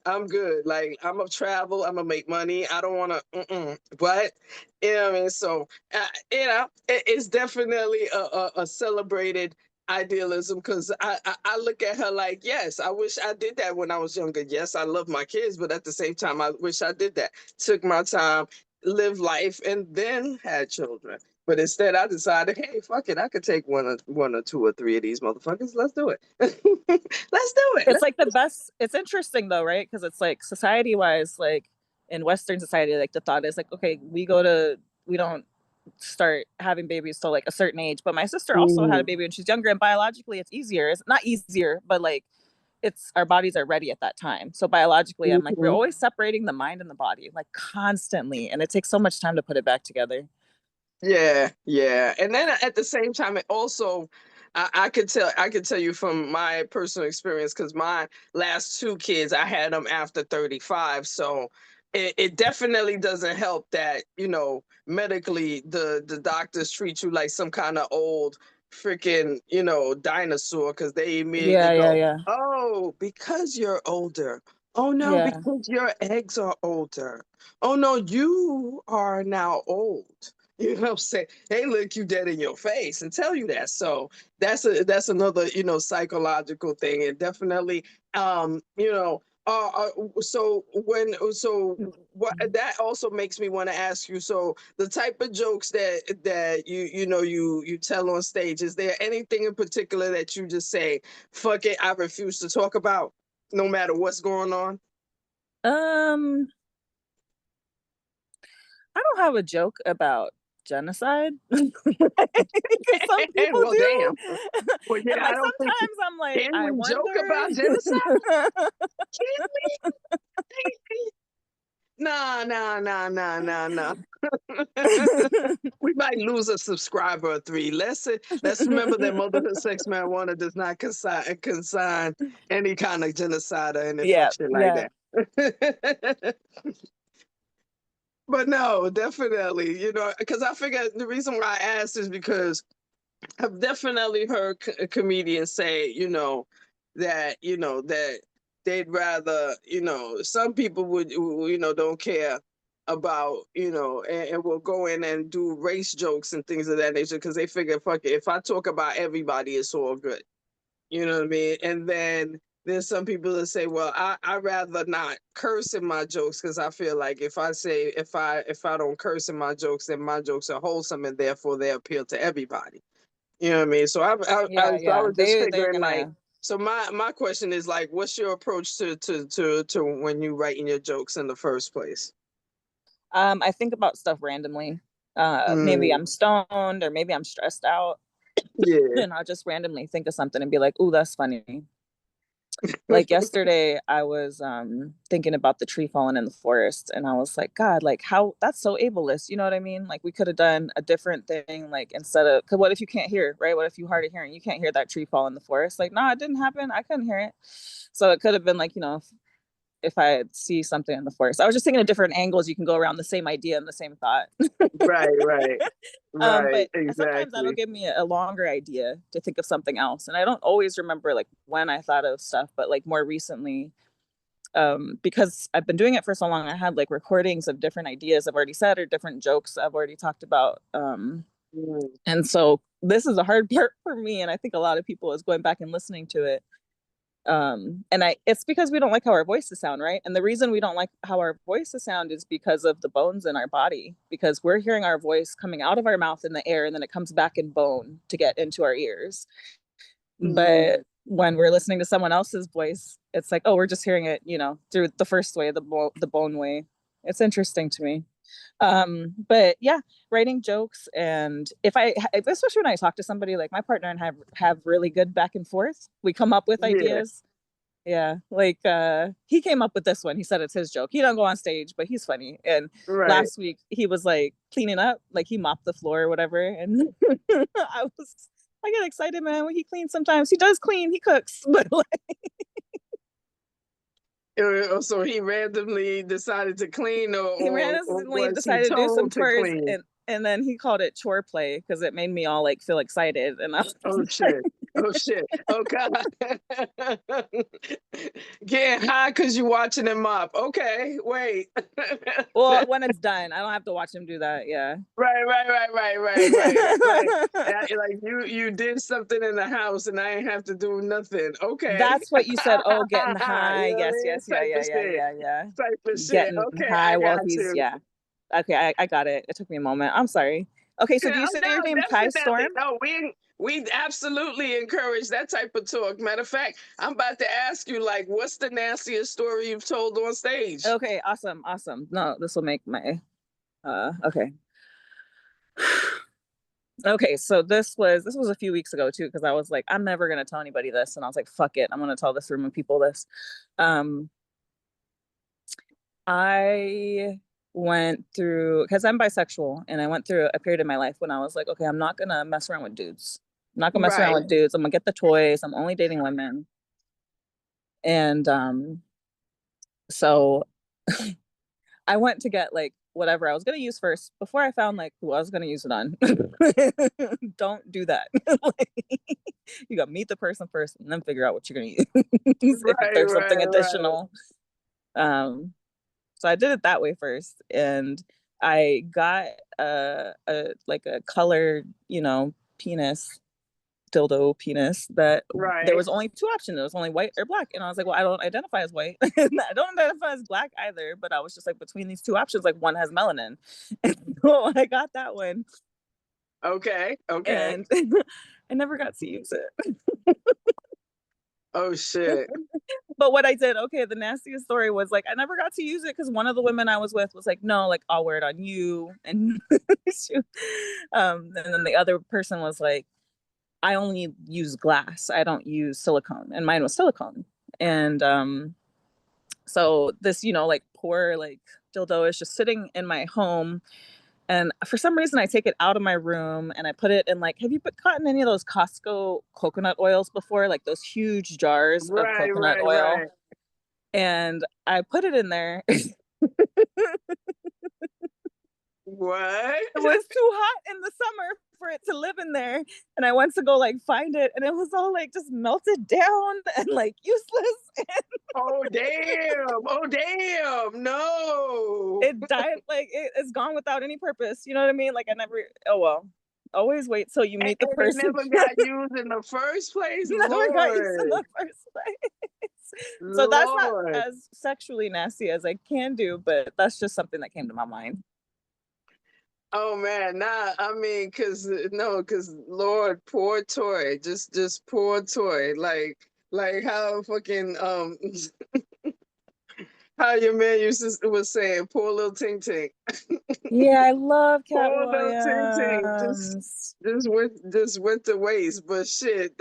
I'm good. Like, I'm gonna travel. I'm gonna make money. I don't want to. What? You know what I mean? So, it's definitely a celebrated idealism, because I look at her like, yes, I wish I did that when I was younger. Yes, I love my kids, but at the same time, I wish I did that. Took my time, lived life, and then had children. But instead, I decided, hey, fuck it, I could take one or 2 or 3 of these motherfuckers. Let's do it. Let's do it. It's like the best. It's interesting though, right? Because it's like, society-wise, like in Western society, like the thought is like, okay, we don't start having babies till like a certain age. But my sister also had a baby when she's younger, and biologically it's easier. It's not easier, but like, it's, our bodies are ready at that time. So biologically, I'm like, we're always separating the mind and the body, like, constantly, and it takes so much time to put it back together. Yeah. And then at the same time, it also, I could tell you from my personal experience, because my last 2 kids, I had them after 35. So it definitely doesn't help that, medically the doctors treat you like some kind of old freaking, dinosaur, because they immediately go, oh, because you're older. Oh no, because your eggs are older. Oh no, you are now old. You know what I'm saying? They look you dead in your face and tell you that. So that's another, psychological thing. And definitely, so what that also makes me want to ask you, so the type of jokes that you tell on stage, is there anything in particular that you just say, fuck it, I refuse to talk about, no matter what's going on? I don't have a joke about genocide. Some people do. Damn. Well, yeah, like, sometimes I'm like, I wonder. Joke about genocide? No. We might lose a subscriber or 3. Let's remember that Motherhood Sex Marijuana does not consign any kind of genocide or anything shit like that. But no, definitely, because I figured the reason why I asked is because I've definitely heard comedians say, that they'd rather, some people would, don't care about, and will go in and do race jokes and things of that nature because they figure, fuck it, if I talk about everybody, it's all good. You know what I mean? And then there's some people that say, well, I rather not curse in my jokes because I feel like if I don't curse in my jokes, then my jokes are wholesome and therefore they appeal to everybody. You know what I mean? So so I Yeah. was just They're figuring like, gonna. so my question is like, what's your approach to when you writing your jokes in the first place? I think about stuff randomly. Maybe I'm stoned or maybe I'm stressed out, Yeah. and I'll just randomly think of something and be like, "Ooh, that's funny." Like yesterday, I was thinking about the tree falling in the forest, and I was like, God, like how that's so ableist. You know what I mean? Like we could have done a different thing, like instead of, because what if you can't hear, right? What if you hard of hearing? You can't hear that tree fall in the forest. Like, no, it didn't happen. I couldn't hear it. So it could have been like, if I see something in the forest. I was just thinking of different angles you can go around the same idea and the same thought. Right. Right. But sometimes that'll Exactly. give me a longer idea to think of something else. And I don't always remember like when I thought of stuff, but like more recently, because I've been doing it for so long, I had like recordings of different ideas I've already said or different jokes I've already talked about. And so this is a hard part for me. And I think a lot of people is going back and listening to it. It's because we don't like how our voices sound, right? And the reason we don't like how our voices sound is because of the bones in our body, because we're hearing our voice coming out of our mouth in the air and then it comes back in bone to get into our ears. But when we're listening to someone else's voice, it's like, oh, we're just hearing it, through the first way, the bone way. It's interesting to me. But yeah, writing jokes, and especially when I talk to somebody, like my partner and I have really good back and forth. We come up with ideas. Yeah, like he came up with this one. He said it's his joke. He don't go on stage, but he's funny. And Right. last week he was like cleaning up, like he mopped the floor or whatever. And I get excited, man, when he cleans. Sometimes he does clean, he cooks, but like So he randomly decided to clean, he or randomly was he decided to do some told to chores, clean? and then he called it chore play because it made me all like feel excited. And I was Oh like, shit! Oh shit! Oh god! Getting high because you're watching him up. Okay, wait. well, when it's done, I don't have to watch him do that. Yeah. Right. Like you did something in the house and I ain't have to do nothing. Okay. That's what you said. Oh, getting You know high. what I Yes, mean? yes, yeah, Type yeah, of yeah, shit. yeah, yeah. Type of shit. Getting Okay, I high while got he's, you. yeah. Okay, I got it. It took me a moment. I'm sorry. Okay, so Yeah, do you oh, say no, your name Kai definitely. Storm? No, we absolutely encourage that type of talk. Matter of fact, I'm about to ask you, like, what's the nastiest story you've told on stage? Okay, awesome. No, this will make my okay. Okay, so this was a few weeks ago too, because I was like, I'm never gonna tell anybody this, and I was like, fuck it, I'm gonna tell this room of people this. I went through, because I'm bisexual, and I went through a period in my life when I was like, okay, I'm not gonna mess around with dudes. I'm not gonna mess around Right. with dudes. I'm gonna get the toys. I'm only dating women. And so I went to get like whatever I was gonna use first before I found like who I was gonna use it on. Don't do that. Like, you gotta meet the person first and then figure out what you're gonna use if there's something Right. additional. So I did it that way first, and I got a like a colored, penis, dildo penis, that there Right. was only two options. There was only white or black. And I was like, well, I don't identify as white. I don't identify as black either. But I was just like, between these two options, like one has melanin. And so I got that one. Okay. And I never got to use it. Oh shit. But what I did, okay, the nastiest story was like I never got to use it because one of the women I was with was like, no, like I'll wear it on you. And and then the other person was like, I only use glass. I don't use silicone. And mine was silicone. And so this, like poor like dildo is just sitting in my home. And for some reason I take it out of my room and I put it in, like, have you gotten any of those Costco coconut oils before? Like those huge jars of coconut oil. Right. And I put it in there. What? It was too hot in the summer for it to live in there, and I went to go like find it, and it was all like just melted down and like useless. Oh damn! Oh damn! No. It died, like it's gone without any purpose. You know what I mean? Like I never. Oh well. Always wait till you meet the And it person. never got used in the first place. Never got used in Lord. the first place. So that's not Lord. as sexually nasty as I can do, but that's just something that came to my mind. Oh man, nah. I mean, cause Lord, poor toy, just poor toy. Like how fucking how your man was saying, poor little Tink Tink. Yeah, I love Cat Poor little Tink Tink. Williams. Just went to waste. But shit,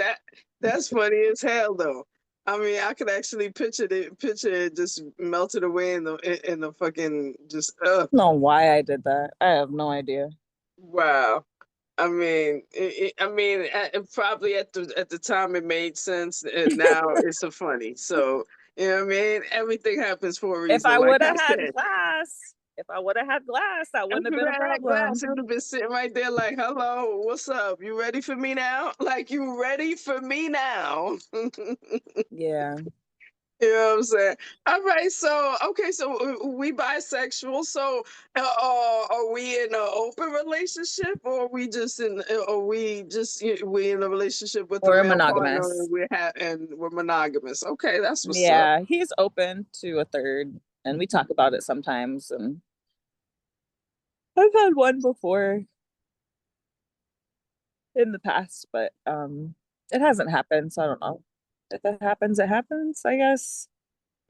that's funny as hell though. I mean, I could actually picture it just melted away in the fucking just I don't know why I did that. I have no idea. wow. I mean, probably at the time it made sense, and now it's so funny. So you know what I mean. Everything happens for a reason. If I Like would I have had said, glass, that wouldn't have been a problem. it would have been sitting right there, like, "Hello, what's up? You ready for me now? Like, you ready for me now?" Yeah. You know what I'm saying? All right, so okay, so we bisexual. So are we in an open relationship, or we in a relationship with a Or male partner, monogamous. and we're monogamous? Okay, that's what's up. Yeah, he's open to a third, and we talk about it sometimes. And I've had one before in the past, but it hasn't happened, so I don't know. If it happens, it happens, I guess.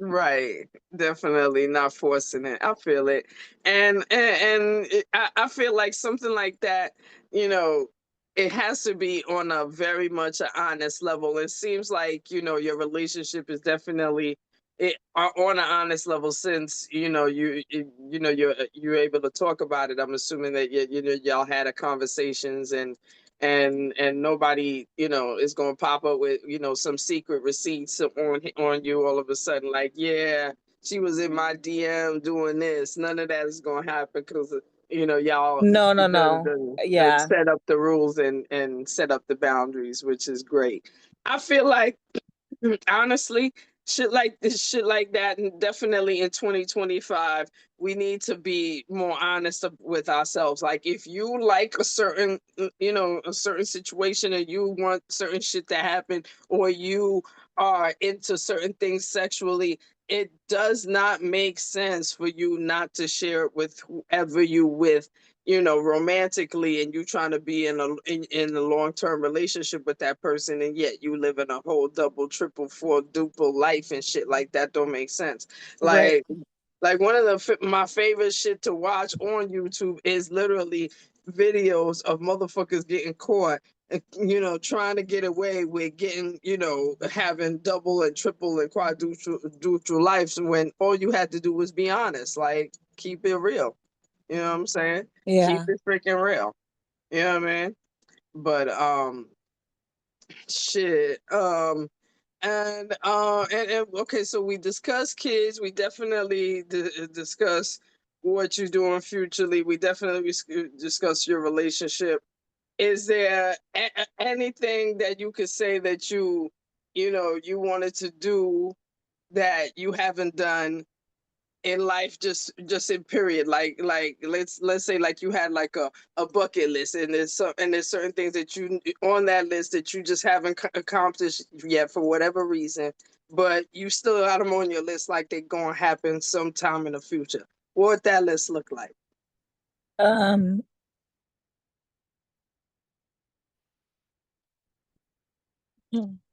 Right, definitely not forcing it. I feel it, I feel like something like that. You know, it has to be on a very much an honest level. It seems like your relationship is definitely on an honest level, since you're able to talk about it. I'm assuming that y'all had a conversations, and nobody is going to pop up with some secret receipts on you all of a sudden, like, yeah, she was in my DM doing this. None of that is going to happen, because y'all No. done Yeah. set up the rules and set up the boundaries, which is great. I feel like, honestly, shit like that, and definitely in 2025, we need to be more honest with ourselves. Like, if you like a certain situation, and you want certain shit to happen, or you are into certain things sexually, it does not make sense for you not to share it with whoever you with, romantically, and you trying to be in a long-term relationship with that person, and yet you live in a whole double, triple, quadruple life and shit like that. Don't make sense. Right. Like one of my favorite shit to watch on YouTube is literally videos of motherfuckers getting caught, trying to get away with getting, having double and triple and quadruple lives, when all you had to do was be honest. Like, keep it real. You know what I'm saying? Yeah. Keep it freaking real. You know what I mean? But shit. And okay, so we discuss kids. We definitely discuss what you're doing futurely. We definitely discuss your relationship. Is there anything that you could say that you wanted to do that you haven't done in life, just in period? Like let's say, like, you had like a bucket list, and there's certain things that you on that list that you just haven't accomplished yet for whatever reason, but you still got them on your list, like they're gonna happen sometime in the future. What would that list look like? Um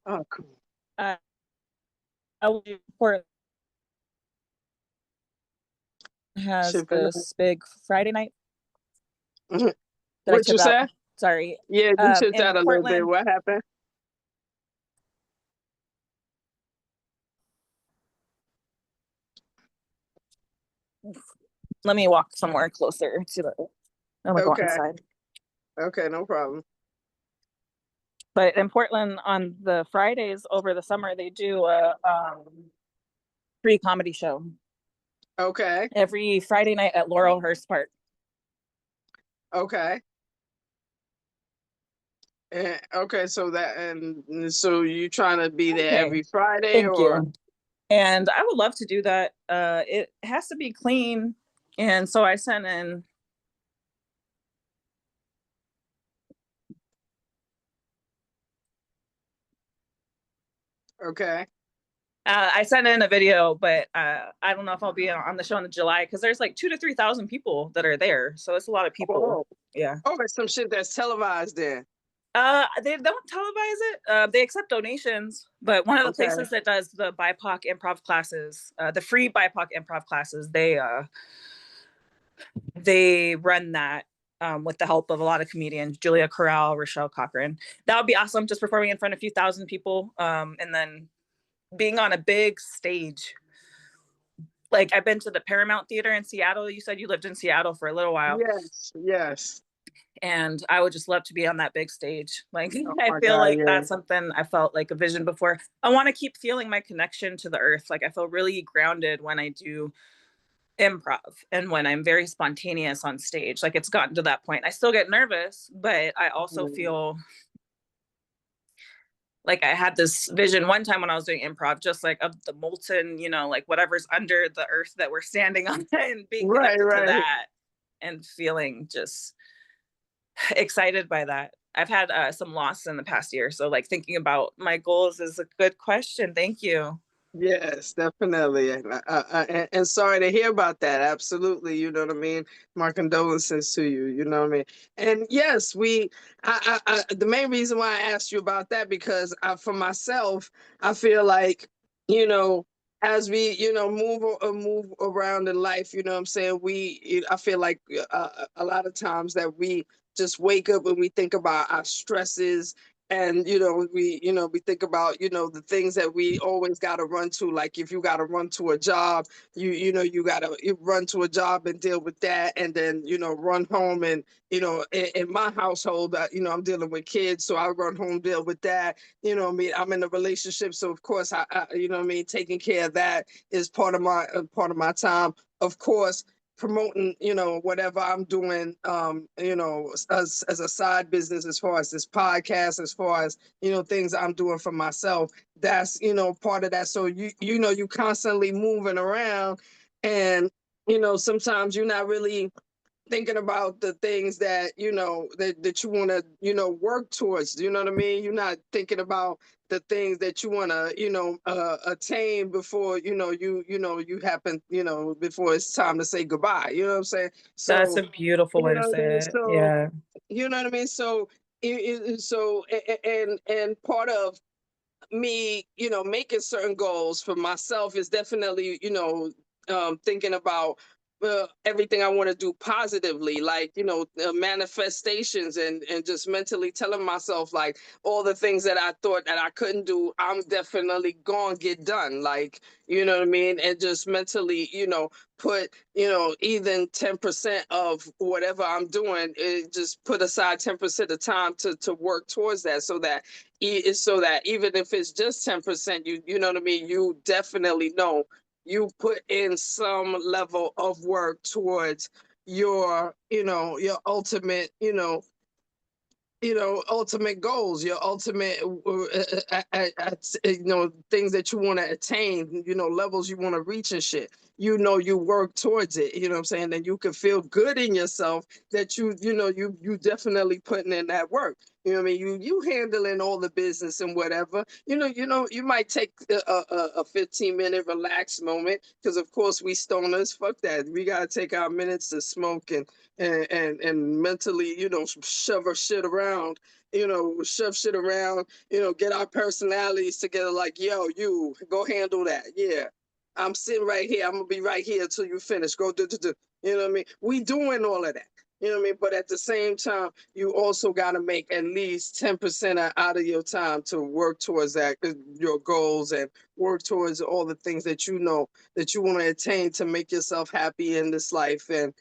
Oh, cool. I will report has this big Friday night. Mhm. Did I What you tip out? say? Sorry. Yeah, you tipped In out a little bit. Portland. What happened? Let me walk somewhere closer to the. I'm gonna go Okay. inside. Okay, no problem. But in Portland, on the Fridays over the summer, they do a free comedy show Okay. every Friday night at Laurelhurst Park. Okay. And okay, so so you trying to be there Okay. every Friday Thank or? you. And I would love to do that. It has to be clean. And so I sent in. Okay. I sent in a video, but I don't know if I'll be on the show in July because there's like 2,000 to 3,000 people that are there. So it's a lot of people. Oh, Yeah. oh, there's some shit that's televised there. They don't televise it. They accept donations, but one of the Okay. places that does the BIPOC improv classes, the free BIPOC improv classes, they run that with the help of a lot of comedians, Julia Corral, Rochelle Cochran. That would be awesome, just performing in front of a few thousand people, and then being on a big stage. Like I've been to the Paramount Theater in Seattle. You said you lived in Seattle for a little while. Yes, yes. And I would just love to be on that big stage. Like Oh I my feel God, like yeah. that's something I felt like a vision before. I want to keep feeling my connection to the earth. Like I feel really grounded when I do improv and when I'm very spontaneous on stage. Like it's gotten to that point. I still get nervous, but I also feel like I had this vision one time when I was doing improv, just like of the molten, like whatever's under the earth that we're standing on and being connected to that and feeling just excited by that. I've had some loss in the past year. So like thinking about my goals is a good question. Thank you. Yes, definitely. And sorry to hear about that. Absolutely. You know what I mean? My condolences to you. You know what I mean? And yes, the main reason why I asked you about that, because for myself, I feel like, as we, move around in life, you know what I'm saying? I feel like a lot of times that we just wake up and we think about our stresses, and we think about the things that we always got to run to. Like if you got to run to a job, you got to run to a job and deal with that, and then run home. And in my household, I'm dealing with kids, so I run home, deal with that. I mean, I'm in a relationship, so of course I I mean, taking care of that is part of my time. Of course, promoting whatever I'm doing, as a side business, as far as this podcast, as far as things I'm doing for myself. That's part of that. So you constantly moving around, and sometimes you're not really thinking about the things that that you want to work towards. You know what I mean? You're not thinking about the things that you want to attain before you happen, before it's time to say goodbye. You know what I'm saying? That's So a beautiful way to what I say mean? it. So Yeah. you know what I mean? So and part of me making certain goals for myself is definitely thinking about everything I want to do positively, like manifestations, and just mentally telling myself like all the things that I thought that I couldn't do, I'm definitely gonna get done. Like you know what I mean? And just mentally put even 10% of whatever I'm doing, just put aside 10% of time to work towards that, so that even if it's just 10%, you know what I mean, you definitely know you put in some level of work towards your your ultimate ultimate goals, your ultimate things that you want to attain, levels you want to reach and shit. You work towards it, you know what I'm saying? And you can feel good in yourself that you definitely putting in that work. You know what I mean? You handling all the business and whatever. You might take a 15-minute relaxed moment, because of course we stoners, fuck that. We gotta take our minutes to smoke and mentally, shove our shit around, shove shit around, get our personalities together. Like, yo, you go handle that. Yeah, I'm sitting right here. I'm gonna be right here until you finish. Go do. You know what I mean? We doing all of that. You know what I mean? But at the same time, you also got to make at least 10% out of your time to work towards that, your goals, and work towards all the things that that you want to attain to make yourself happy in this life. And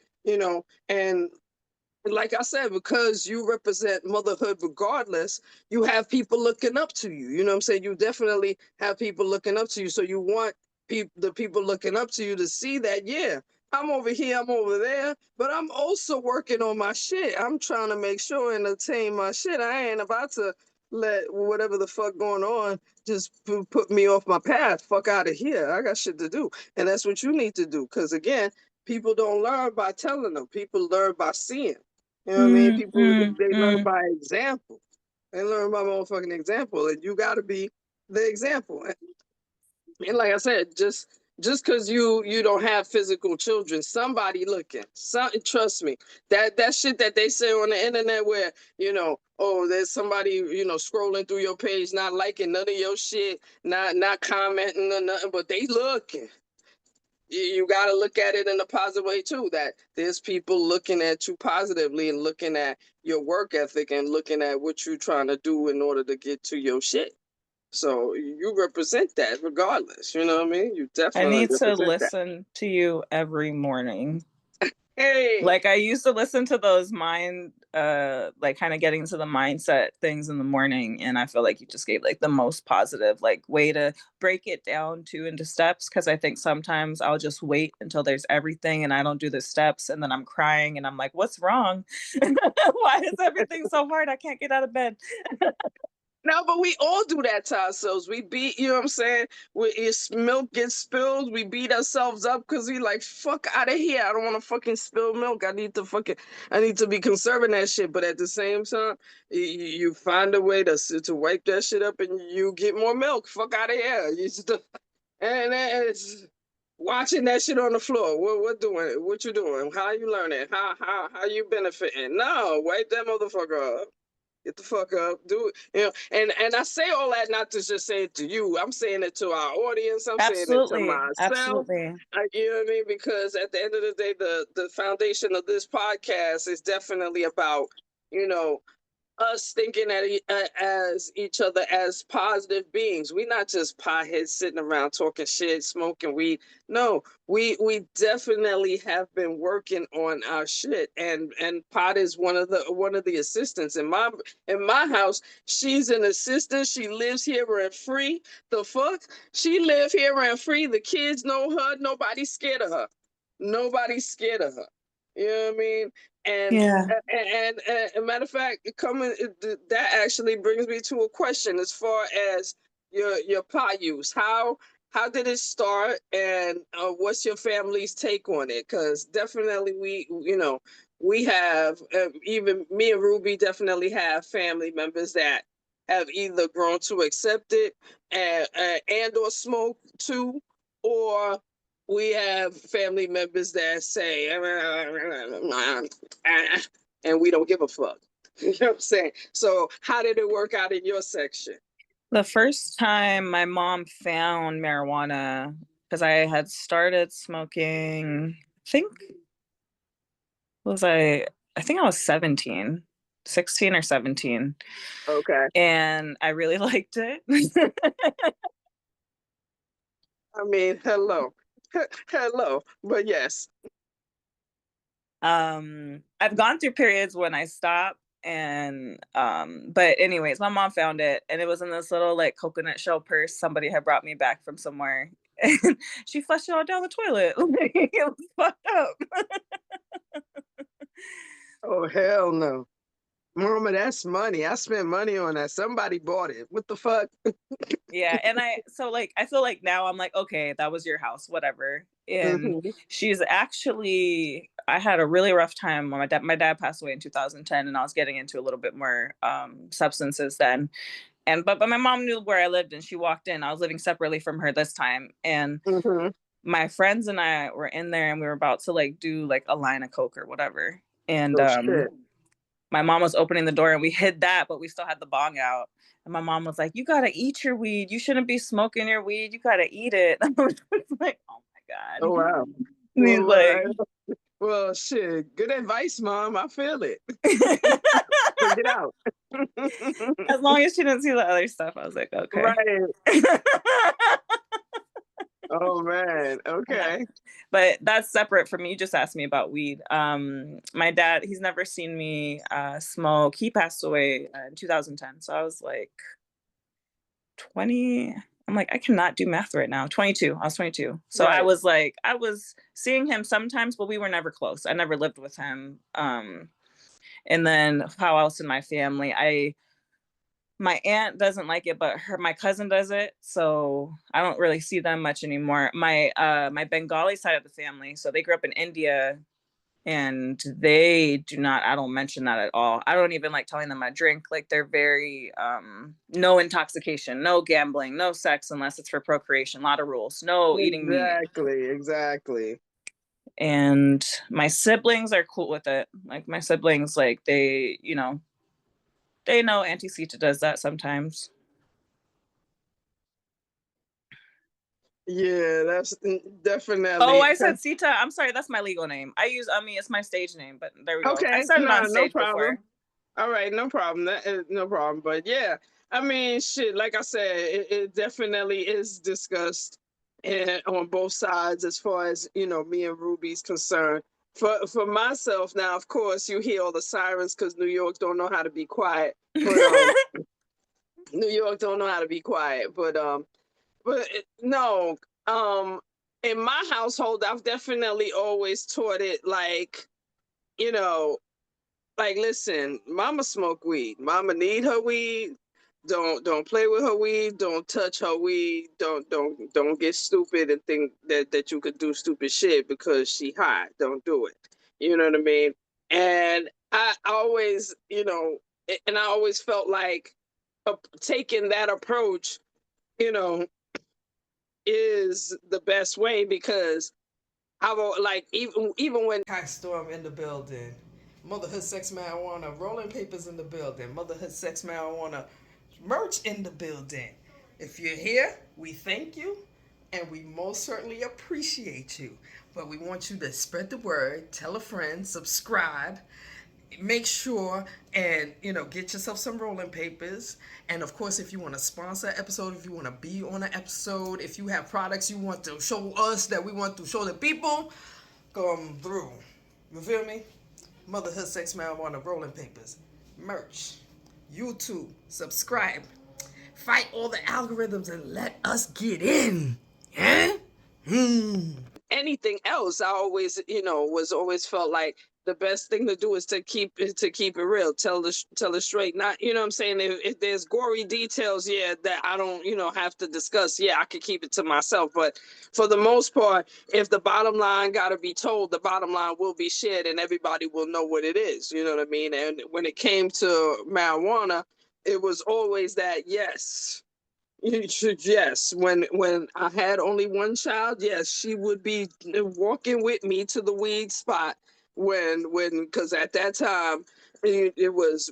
like I said, because you represent motherhood regardless, you have people looking up to you. You know what I'm saying? You definitely have people looking up to you. So you want the people looking up to you to see that, yeah, I'm over here, I'm over there, but I'm also working on my shit. I'm trying to make sure and attain my shit. I ain't about to let whatever the fuck going on just put me off my path. Fuck out of here. I got shit to do. And that's what you need to do. Because again, people don't learn by telling them. People learn by seeing. You know what I mean? People, they learn by example. They learn by motherfucking example. And you got to be the example. And like I said, just because you don't have physical children, somebody looking. Trust me, that shit that they say on the internet where oh, there's somebody scrolling through your page, not liking none of your shit, not commenting or nothing, but they looking. You got to look at it in a positive way too. That there's people looking at you positively and looking at your work ethic and looking at what you're trying to do in order to get to your shit. So you represent that regardless. You know what I mean? You I definitely need to represent that. listen to you every morning. Hey, Like I used to listen to those like kind of getting into the mindset things in the morning, and I feel like you just gave like the most positive like way to break it down into steps, because I think sometimes I'll just wait until there's everything and I don't do the steps, and then I'm crying and I'm like, what's wrong? Why is everything so hard? I can't get out of bed. no, but we all do that to ourselves. We beat, you know what I'm saying? Milk gets spilled, we beat ourselves up because we like, fuck out of here. I don't want to fucking spill milk. I need to be conserving that shit. But at the same time, you find a way to wipe that shit up and you get more milk. Fuck out of here. And it's watching that shit on the floor. What doing? What you doing? How you learning? How you benefiting? No, wipe that motherfucker up. Get the fuck up, do it. And I say all that not to just say it to you. I'm saying it to our audience. I'm saying it to myself. Absolutely. You know what I mean? Because at the end of the day, the foundation of this podcast is definitely about, us thinking as each other as positive beings. We're not just potheads sitting around talking shit, smoking weed. No, we definitely have been working on our shit, and Pot is one of the assistants in my house. She's an assistant. She lives here rent free. The fuck, she live here rent free. The kids know her. Nobody's scared of her. Nobody's scared of her. You know what I mean? And Yeah. and a matter of fact, that actually brings me to a question as far as your pot use. How did it start, and what's your family's take on it? Because definitely we have, even me and Ruby definitely have family members that have either grown to accept it and or smoke too, or we have family members that say, and we don't give a fuck. You know what I'm saying? So how did it work out in your section? The first time my mom found marijuana, because I had started smoking, I think I was 16 or 17. Okay. And I really liked it. I mean, hello. But yes. I've gone through periods when I stopped, and but anyways, my mom found it, and it was in this little like coconut shell purse somebody had brought me back from somewhere, and she flushed it all down the toilet. It was fucked up. Oh hell no. Mama, that's money. I spent money on that. Somebody bought it. What the fuck? Yeah, and I feel like now I'm like, okay, that was your house, whatever. And she's actually, I had a really rough time when my dad passed away in 2010, and I was getting into a little bit more substances then. And but my mom knew where I lived, and she walked in. I was living separately from her this time, and my friends and I were in there, and we were about to like do like a line of coke or whatever. And my mom was opening the door, and we hid that, but we still had the bong out. And my mom was like, "You gotta eat your weed. You shouldn't be smoking your weed. You gotta eat it." I was like, "Oh my god." Oh wow. And he's like, well, shit. Good advice, Mom. I feel it. Bring it out. As long as she didn't see the other stuff, I was like, okay. Right. Oh man. Okay. Yeah. But that's separate from me. You just asked me about weed. My dad, he's never seen me smoke. He passed away in 2010. So I was like 20. I'm like, I cannot do math right now. 22. I was 22. So Right. I was seeing him sometimes, but we were never close. I never lived with him. And then how else in my family? My aunt doesn't like it, but my cousin does it. So I don't really see them much anymore. My Bengali side of the family, so they grew up in India, and they do not, I don't mention that at all. I don't even like telling them I drink. Like, they're very no intoxication, no gambling, no sex unless it's for procreation, a lot of rules, no eating meat. Exactly. And my siblings are cool with it. Like, my siblings, like, they know Auntie Sita does that sometimes. Yeah, that's definitely. Oh, I said Sita. I'm sorry, that's my legal name. I use Umi, it's my stage name, but there we go. Okay, I said it on stage before. All right, no problem. That is no problem. But yeah, I mean, shit. Like I said, it definitely is discussed, and on both sides, as far as me and Ruby's concerned. For myself, now, of course, you hear all the sirens because New York don't know how to be quiet. But New York don't know how to be quiet. But no, in my household, I've definitely always taught it like, like, listen, mama smoke weed. Mama need her weed. Don't play with her weed. Don't touch her weed. Don't get stupid and think that you could do stupid shit because she high. Don't do it. You know what I mean? And I always, and I always felt like taking that approach, is the best way, because I will, like, even when High storm in the building. Motherhood Sex Marijuana rolling papers in the building. Motherhood Sex Marijuana merch in the building. If you're here, we thank you and we most certainly appreciate you. But we want you to spread the word, tell a friend, subscribe, make sure and get yourself some rolling papers. And of course, if you want to sponsor an episode, if you want to be on an episode, if you have products you want to show us that we want to show the people, come through. You feel me? Motherhood Sex Marijuana rolling papers, merch, YouTube, subscribe, fight all the algorithms and let us get in. Yeah? Anything else, I always, was always felt like the best thing to do is to keep it real, tell it straight. Not, what I'm saying, if there's gory details, yeah, that I don't, have to discuss, yeah, I could keep it to myself. But for the most part, if the bottom line got to be told, the bottom line will be shared and everybody will know what it is. You know what I mean? And when it came to marijuana, it was always that, yes. Yes, when I had only one child, yes, she would be walking with me to the weed spot because at that time it was,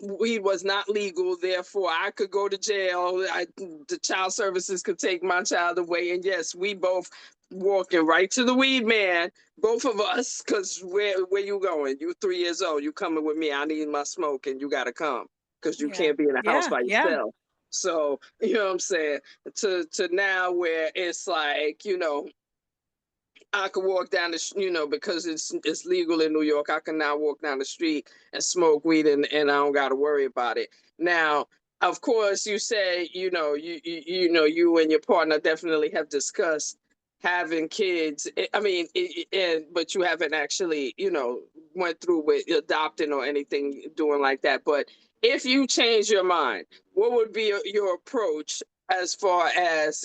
weed was not legal, therefore I could go to jail. The child services could take my child away, and yes, we both walking right to the weed man, both of us, because where you going? You 3 years old, you coming with me, I need my smoke and you gotta come because you can't be in the house by yourself. So, you know what I'm saying? To now where it's like, I could walk down the, because it's legal in New York, I can now walk down the street and smoke weed and I don't got to worry about it. Now, of course, you say, you and your partner definitely have discussed having kids. I mean, but you haven't actually, went through with adopting or anything doing like that. But if you change your mind, what would be your approach as far as,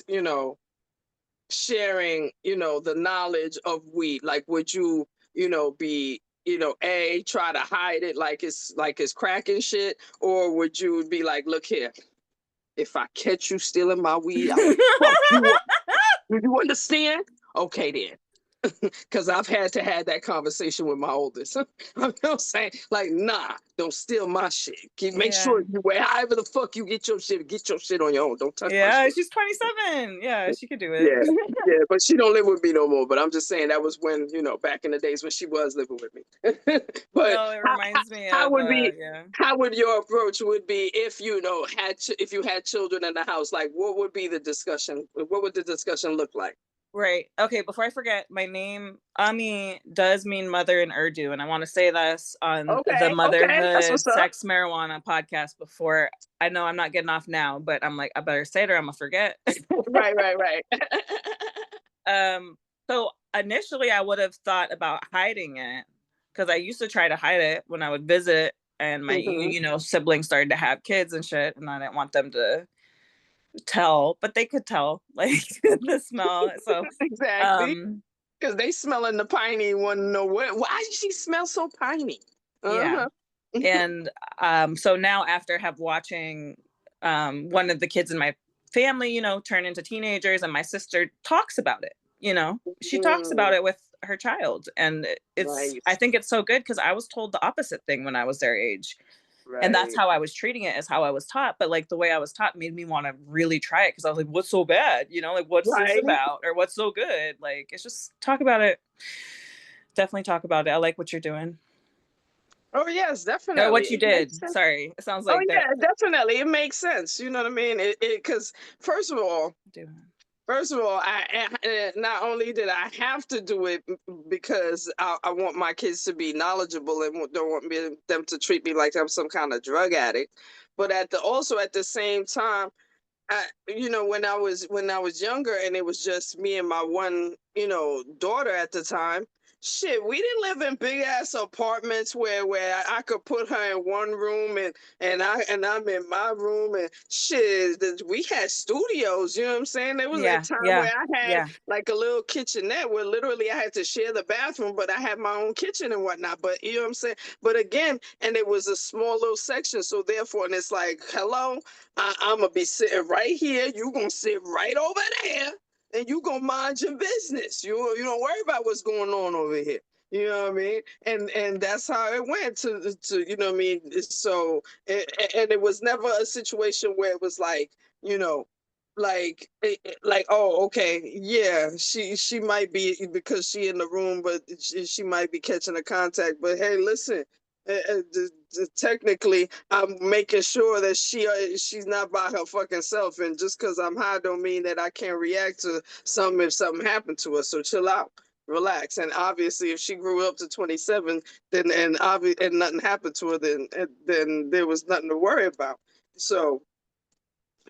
sharing, the knowledge of weed? Like, would you, be, try to hide it like it's crack and shit? Or would you be like, look here, if I catch you stealing my weed, I'll fuck you up. Do you understand? Okay, then. Because I've had to have that conversation with my oldest. I'm saying, like, nah, don't steal my shit. Make sure you wear however the fuck you get your shit on your own. Don't touch my shit. She's 27. Yeah, she could do it. Yeah, but she don't live with me no more. But I'm just saying that was when, back in the days when she was living with me. But no, it reminds me how of, how would your approach would be if if you had children in the house? Like, what would be the discussion? What would the discussion look like? Right. Okay, before I forget, my name, Ami, does mean mother in Urdu. And I want to say this on the Okay, that's Motherhood, what's up. Sex, Marijuana podcast before. I know I'm not getting off now, but I'm like, I better say it or I'm going to forget. Right. So initially I would have thought about hiding it because I used to try to hide it when I would visit and my, Hmm. siblings started to have kids and shit. And I didn't want them to tell, but they could tell like the smell. So, Exactly. um, Because they smelling the piney, want to know why does she smell so piney? yeah. Uh-huh. And so now after have watching one of the kids in my family, turn into teenagers, and my sister talks about it, she talks about Mm, it with her child. And I nice. think it's so good because I was told the opposite thing when I was their age. And that's Right. how I was treating it, is how I was taught. But like the way I was taught made me want to really try it because I was like, what's so bad? Like, what's this Right. about? Or what's so good? Like, it's just talk about it. Definitely talk about it. I like what you're doing. Oh yes, Or definitely. what you It makes did. sense. Sorry. It sounds Oh like that. yeah, definitely. It makes sense. You know what I mean? It because first of all, not only did I have to do it because I want my kids to be knowledgeable and don't want them to treat me like I'm some kind of drug addict, but also at the same time, when I was younger and it was just me and my one, daughter at the time. Shit, we didn't live in big ass apartments where I could put her in one room and I'm in my room and shit. We had studios, you know what I'm saying? There was a Yeah, time yeah, where I had yeah, like a little kitchenette where literally I had to share the bathroom, but I had my own kitchen and whatnot. But you know what I'm saying? But again, and it was a small little section, so therefore, and it's like, hello, I'm gonna be sitting right here. You gonna sit right over there, and you gonna mind your business. You don't worry about what's going on over here. You know what I mean? And that's how it went to you know what I mean. So and it was never a situation where it was like like oh okay yeah she might be because she in the room but she might be catching a contact but hey listen technically I'm making sure that she's not by her fucking self, and just because I'm high don't mean that I can't react to something if something happened to her. So chill out, relax, and obviously if she grew up to 27, then and nothing happened to her, then there was nothing to worry about. So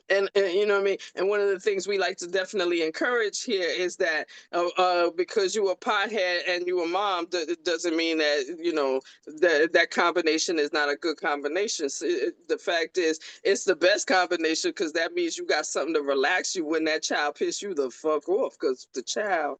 and you know what I mean. And one of the things we like to definitely encourage here is that because you a pothead and you a mom, it doesn't mean that that combination is not a good combination. So the fact is, it's the best combination because that means you got something to relax you when that child piss you the fuck off. Because the child,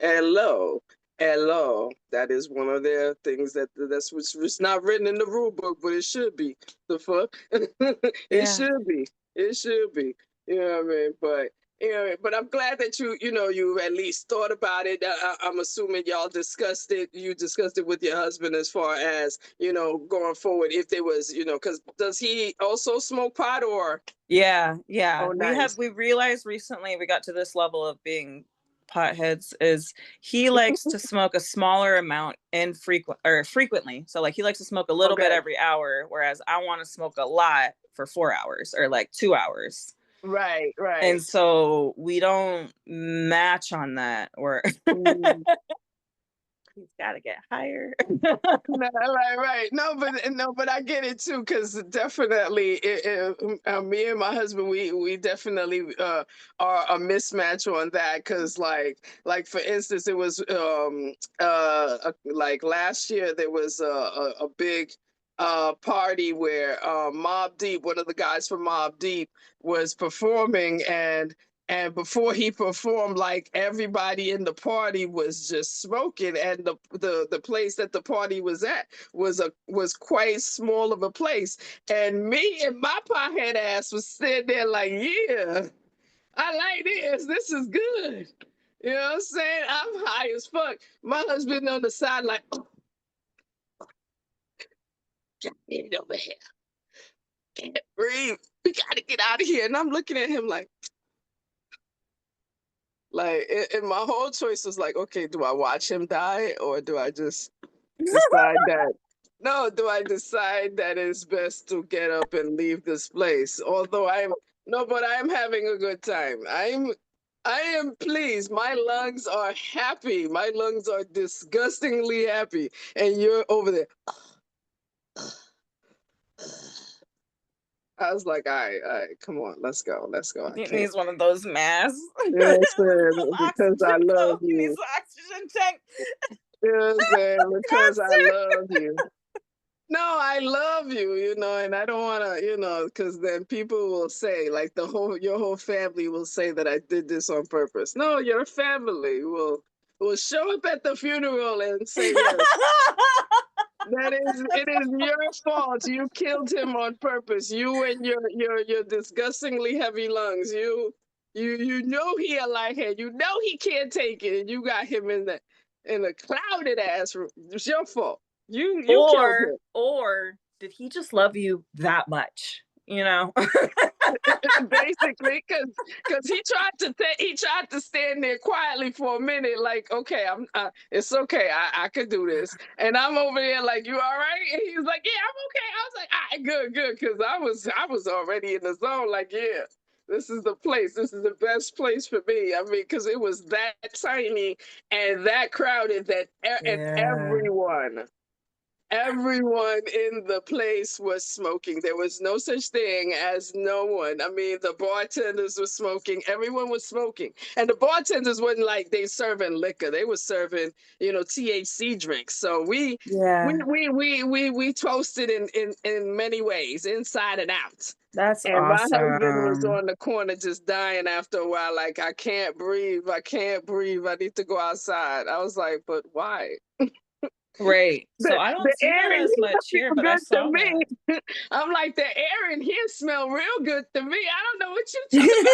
hello. Hello, that is one of their things that's what's it's not written in the rule book, but it should be. The fuck, it yeah, should be. It should be. You know what I mean? But I'm glad that you at least thought about it. I'm assuming y'all discussed it. You discussed it with your husband as far as going forward. If there was because does he also smoke pot or? yeah. Oh, nice. We realized recently we got to this level of being potheads is he likes to smoke a smaller amount frequently. So like he likes to smoke a little bit Okay. every hour, whereas I want to smoke a lot for 4 hours or like 2 hours. Right. And so we don't match on that, or Mm. he's got to get higher. No, right. No, but I get it too, because definitely, me and my husband, we definitely are a mismatch on that. Because like for instance, it was like last year there was a big party where Mob Deep, one of the guys from Mob Deep, was performing, and before he performed, like everybody in the party was just smoking, and the place that the party was at was quite small of a place, and me and my pothead ass was sitting there like, yeah, I like this. This is good. You know what I'm saying? I'm high as fuck. My husband on the side like, oh, get over here. Can't breathe. We gotta get out of here. And I'm looking at him like, and my whole choice was like, okay, do I watch him die or do I just decide that? No, do I decide that it's best to get up and leave this place? Although I'm no, but I'm having a good time. I am pleased. My lungs are happy. My lungs are disgustingly happy. And you're over there. I was like, all right, come on, let's go. I He can't. needs one of those masks. You know what I'm saying? Those Because I oxygen love coat. He needs you. an oxygen tank. You know what I'm saying? Because I Cancer. love you. No, I love you, and I don't want to, because then people will say, like your whole family will say that I did this on purpose. No, your family will show up at the funeral and say, yes, it is your fault. You killed him on purpose. You and your disgustingly heavy lungs. You know he a lighthead. You know he can't take it, and you got him in a clouded ass room. It's your fault. You killed him. Or did he just love you that much? Basically, because he tried to stand there quietly for a minute, like, okay, it's okay, I could do this, and I'm over there like, you all right? And he was like, yeah, I'm okay. I was like, all right, good, because I was already in the zone, like, yeah, this is the place. This is the best place for me. I mean, because it was that tiny and that crowded that and everyone in the place was smoking. There was no such thing as no one. I mean, the bartenders were smoking. Everyone was smoking. And the bartenders wasn't like they serving liquor. They were serving, THC drinks. So we toasted in many ways, inside and out. That's And my husband was awesome. on the corner just dying after a while, like, I can't breathe. I can't breathe. I need to go outside. I was like, but why? Right. So I don't The see air that in as here much here, feel but I good to saw me. that. I'm like, the air in here smell real good to me. I don't know what you're talking about.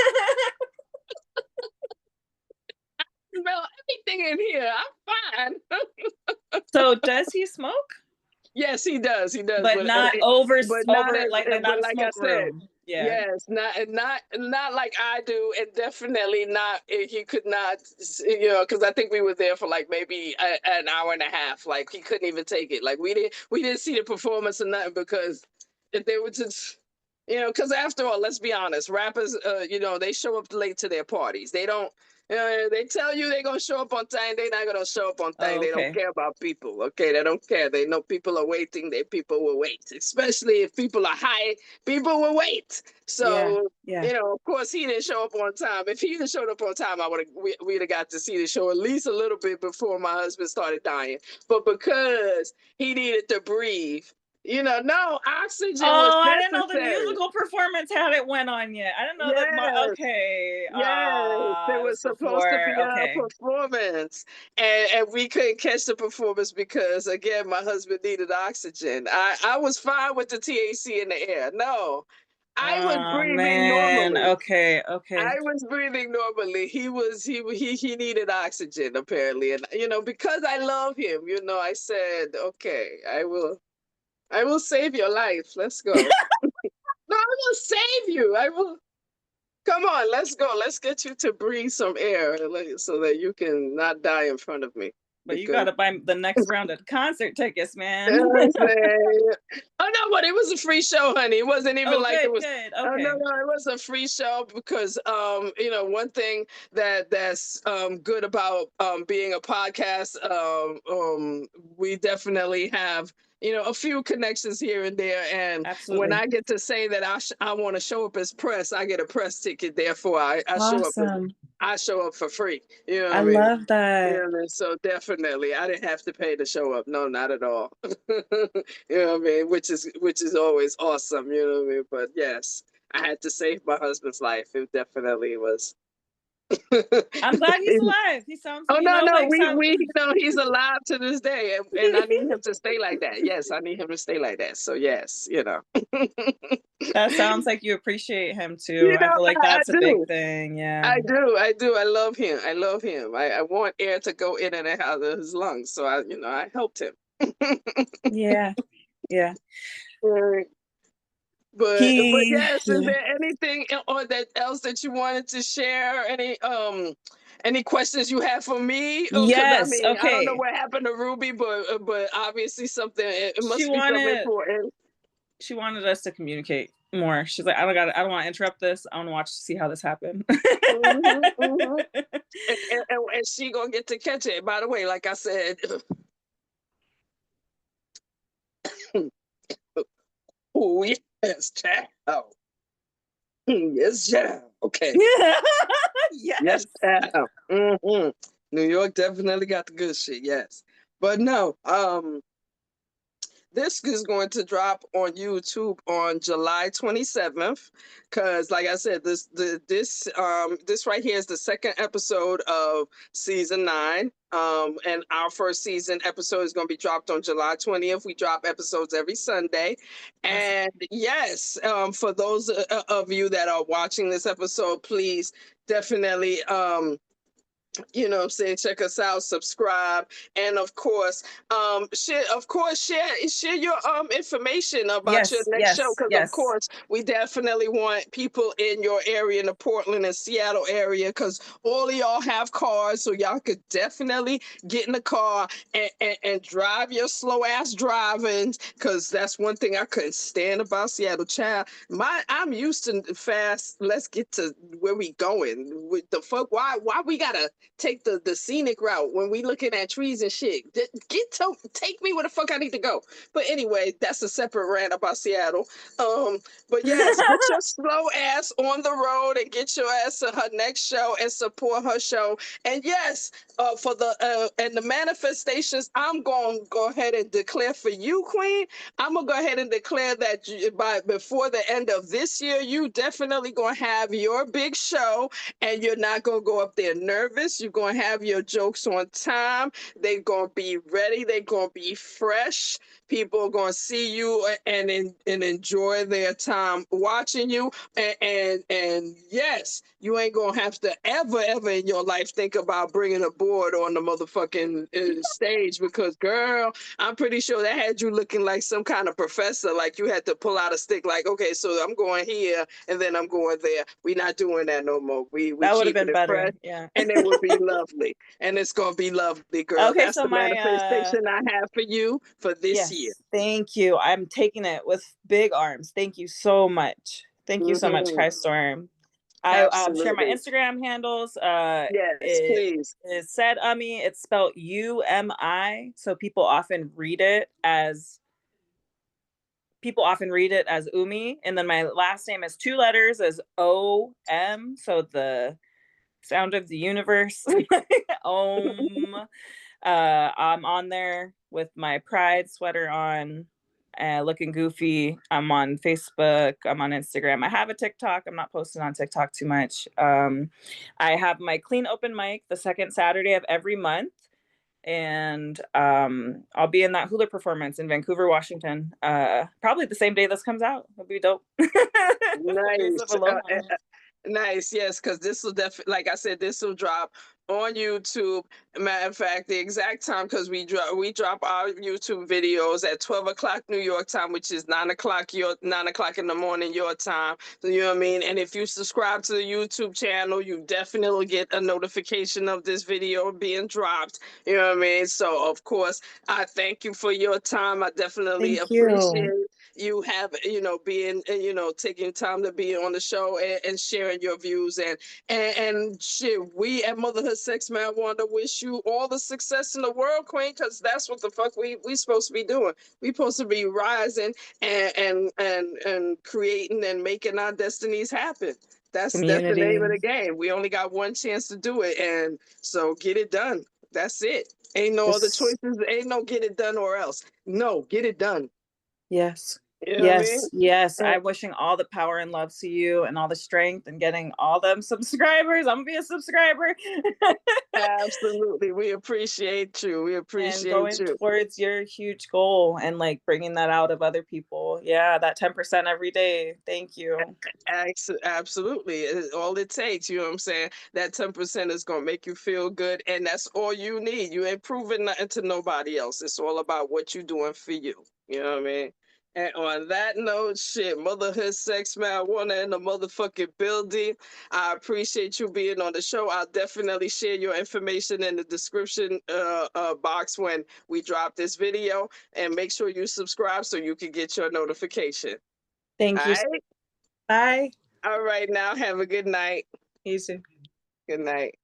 I smell everything in here. I'm fine. So does he smoke? Yes, he does. He does, But not over like not a like I smoke said, room. Yeah. yes, not like I do, and definitely not. He could not, because I think we were there for like maybe an hour and a half. Like, he couldn't even take it. Like, we didn't see the performance or nothing, because if they were just. Because after all, let's be honest, rappers, they show up late to their parties. They don't. They tell you they're gonna show up on time. They're not gonna show up on time. Oh, They don't okay. care about people. Okay, they don't care. They know people are waiting. People will wait, especially if people are high. People will wait. So Yeah. of course, he didn't show up on time. If he had showed up on time, we'd have got to see the show at least a little bit before my husband started dying. But because he needed to breathe. No, oxygen was Oh, I didn't know the necessary. musical performance hadn't went on yet. I didn't know that. Okay. Yes, there It was was supposed to before. be a Okay. performance, and we couldn't catch the performance because, again, my husband needed oxygen. I was fine with the THC in the air. No, I was Oh breathing man. normally. Okay. I was breathing normally. He needed oxygen apparently, and because I love him, I said, okay, I will save your life. Let's go. No, I will save you. I will. Come on, let's go. Let's get you to breathe some air so that you can not die in front of me. But you gotta buy the next round of concert tickets, man. Oh no, but it was a free show, honey. It wasn't even like good, it was. good. Oh Okay. no, it was a free show because one thing that's good about being a podcast, we definitely have a few connections here and there, and Absolutely. when I get to say that I want to show up as press, I get a press ticket. Therefore, I show up for free. You know what I mean? Love that. Yeah, so definitely, I didn't have to pay to show up. No, not at all. You know what I mean? Which is always awesome. You know what I mean? But yes, I had to save my husband's life. It definitely was. I'm glad he's alive. He sounds. Oh no, we he's alive to this day, and I need him to stay like that. Yes, I need him to stay like that. So yes, That sounds like you appreciate him too. I feel like that's a big thing. Yeah. I do. I love him. I want air to go in and out of his lungs. So I helped him. Yeah. But yes, is there anything else that you wanted to share? Any questions you have for me? Yes. I don't know what happened to Ruby, but obviously something. It must be something important. she wanted us to communicate more. She's like, I don't want to interrupt this. I want to watch to see how this happened. And she gonna get to catch it. By the way, like I said, oh yes, child. Yes, child. Okay. Yes, child. New York definitely got the good shit. Yes, but no. This is going to drop on YouTube on July 27th, because, like I said, this right here is the second episode of season 9. And our first season episode is going to be dropped on July 20th. We drop episodes every Sunday, and yes, for those of you that are watching this episode, please definitely you know what I'm saying, check us out, subscribe, and of course share your information about your next show, because of course we definitely want people in your area, in the Portland and Seattle area, because all of y'all have cars, so y'all could definitely get in the car and drive your slow ass driving, because that's one thing I couldn't stand about Seattle, child. I'm used to fast. Let's get to where we going. With the fuck, why we gotta take the scenic route when we looking at trees and shit? Take me where the fuck I need to go. But anyway, that's a separate rant about Seattle. But yes, get your slow ass on the road and get your ass to her next show and support her show. And yes, for the manifestations, I'm going to go ahead and declare for you, Queen. I'm gonna go ahead and declare that before the end of this year, you definitely gonna have your big show, and you're not gonna go up there nervous. You're gonna have your jokes on time. They're gonna be ready. They're gonna be fresh. People are gonna see you and enjoy their time watching you. And yes, you ain't gonna have to ever in your life think about bringing a board on the motherfucking stage, because girl, I'm pretty sure that had you looking like some kind of professor, like you had to pull out a stick, like, okay, so I'm going here and then I'm going there. We're not doing that no more. We that would have keeping been it better. fresh, Yeah. and it would be lovely. And it's gonna be lovely, girl. Okay, That's so the my manifestation I have for you for this year. Thank you. I'm taking it with big arms. Thank you so much. Thank you so much, Kai Storm. I'll share my Instagram handles. Yes, please. It's said Umi. It's spelled UMI. So people often read it as Umi. And then my last name is 2 letters as OM. So the sound of the universe. Om. I'm on there with my pride sweater on, looking goofy. I'm on Facebook. I'm on Instagram. I have a TikTok. I'm not posting on TikTok too much. I have my clean open mic the second Saturday of every month. And I'll be in that hula performance in Vancouver, Washington. Probably the same day this comes out. It'll be dope. Nice. Nice, yes, because this will definitely, like I said, this will drop on YouTube. Matter of fact, the exact time, because we drop our YouTube videos at 12 o'clock New York time, which is 9 o'clock in the morning your time. So, you know what I mean? And if you subscribe to the YouTube channel, you definitely get a notification of this video being dropped. You know what I mean? So, of course, I thank you for your time. I definitely appreciate you have, being, taking time to be on the show and sharing your views, and shit, we at Motherhood Sex Man want to wish you all the success in the world, Queen, because that's what the fuck we supposed to be doing. We supposed to be rising and creating and making our destinies happen. That's the name of the game. We only got one chance to do it, and so get it done. That's it. Ain't no other choices. Ain't no get it done or else. No, get it done. Yes. You know what I mean? Yes. I'm wishing all the power and love to you, and all the strength, and getting all them subscribers. I'm gonna be a subscriber. Absolutely. We appreciate you. We appreciate and going towards your huge goal, and like bringing that out of other people. Yeah, that 10% every day. Thank you. Absolutely. All it takes, you know what I'm saying? That 10% is going to make you feel good, and that's all you need. You ain't proving nothing to nobody else. It's all about what you're doing for you. You know what I mean? And on that note, shit, motherhood, sex, marijuana in the motherfucking building. I appreciate you being on the show. I'll definitely share your information in the description box when we drop this video. And make sure you subscribe so you can get your notification. Thank All you. right? Bye. All right, now have a good night. You too. Good night.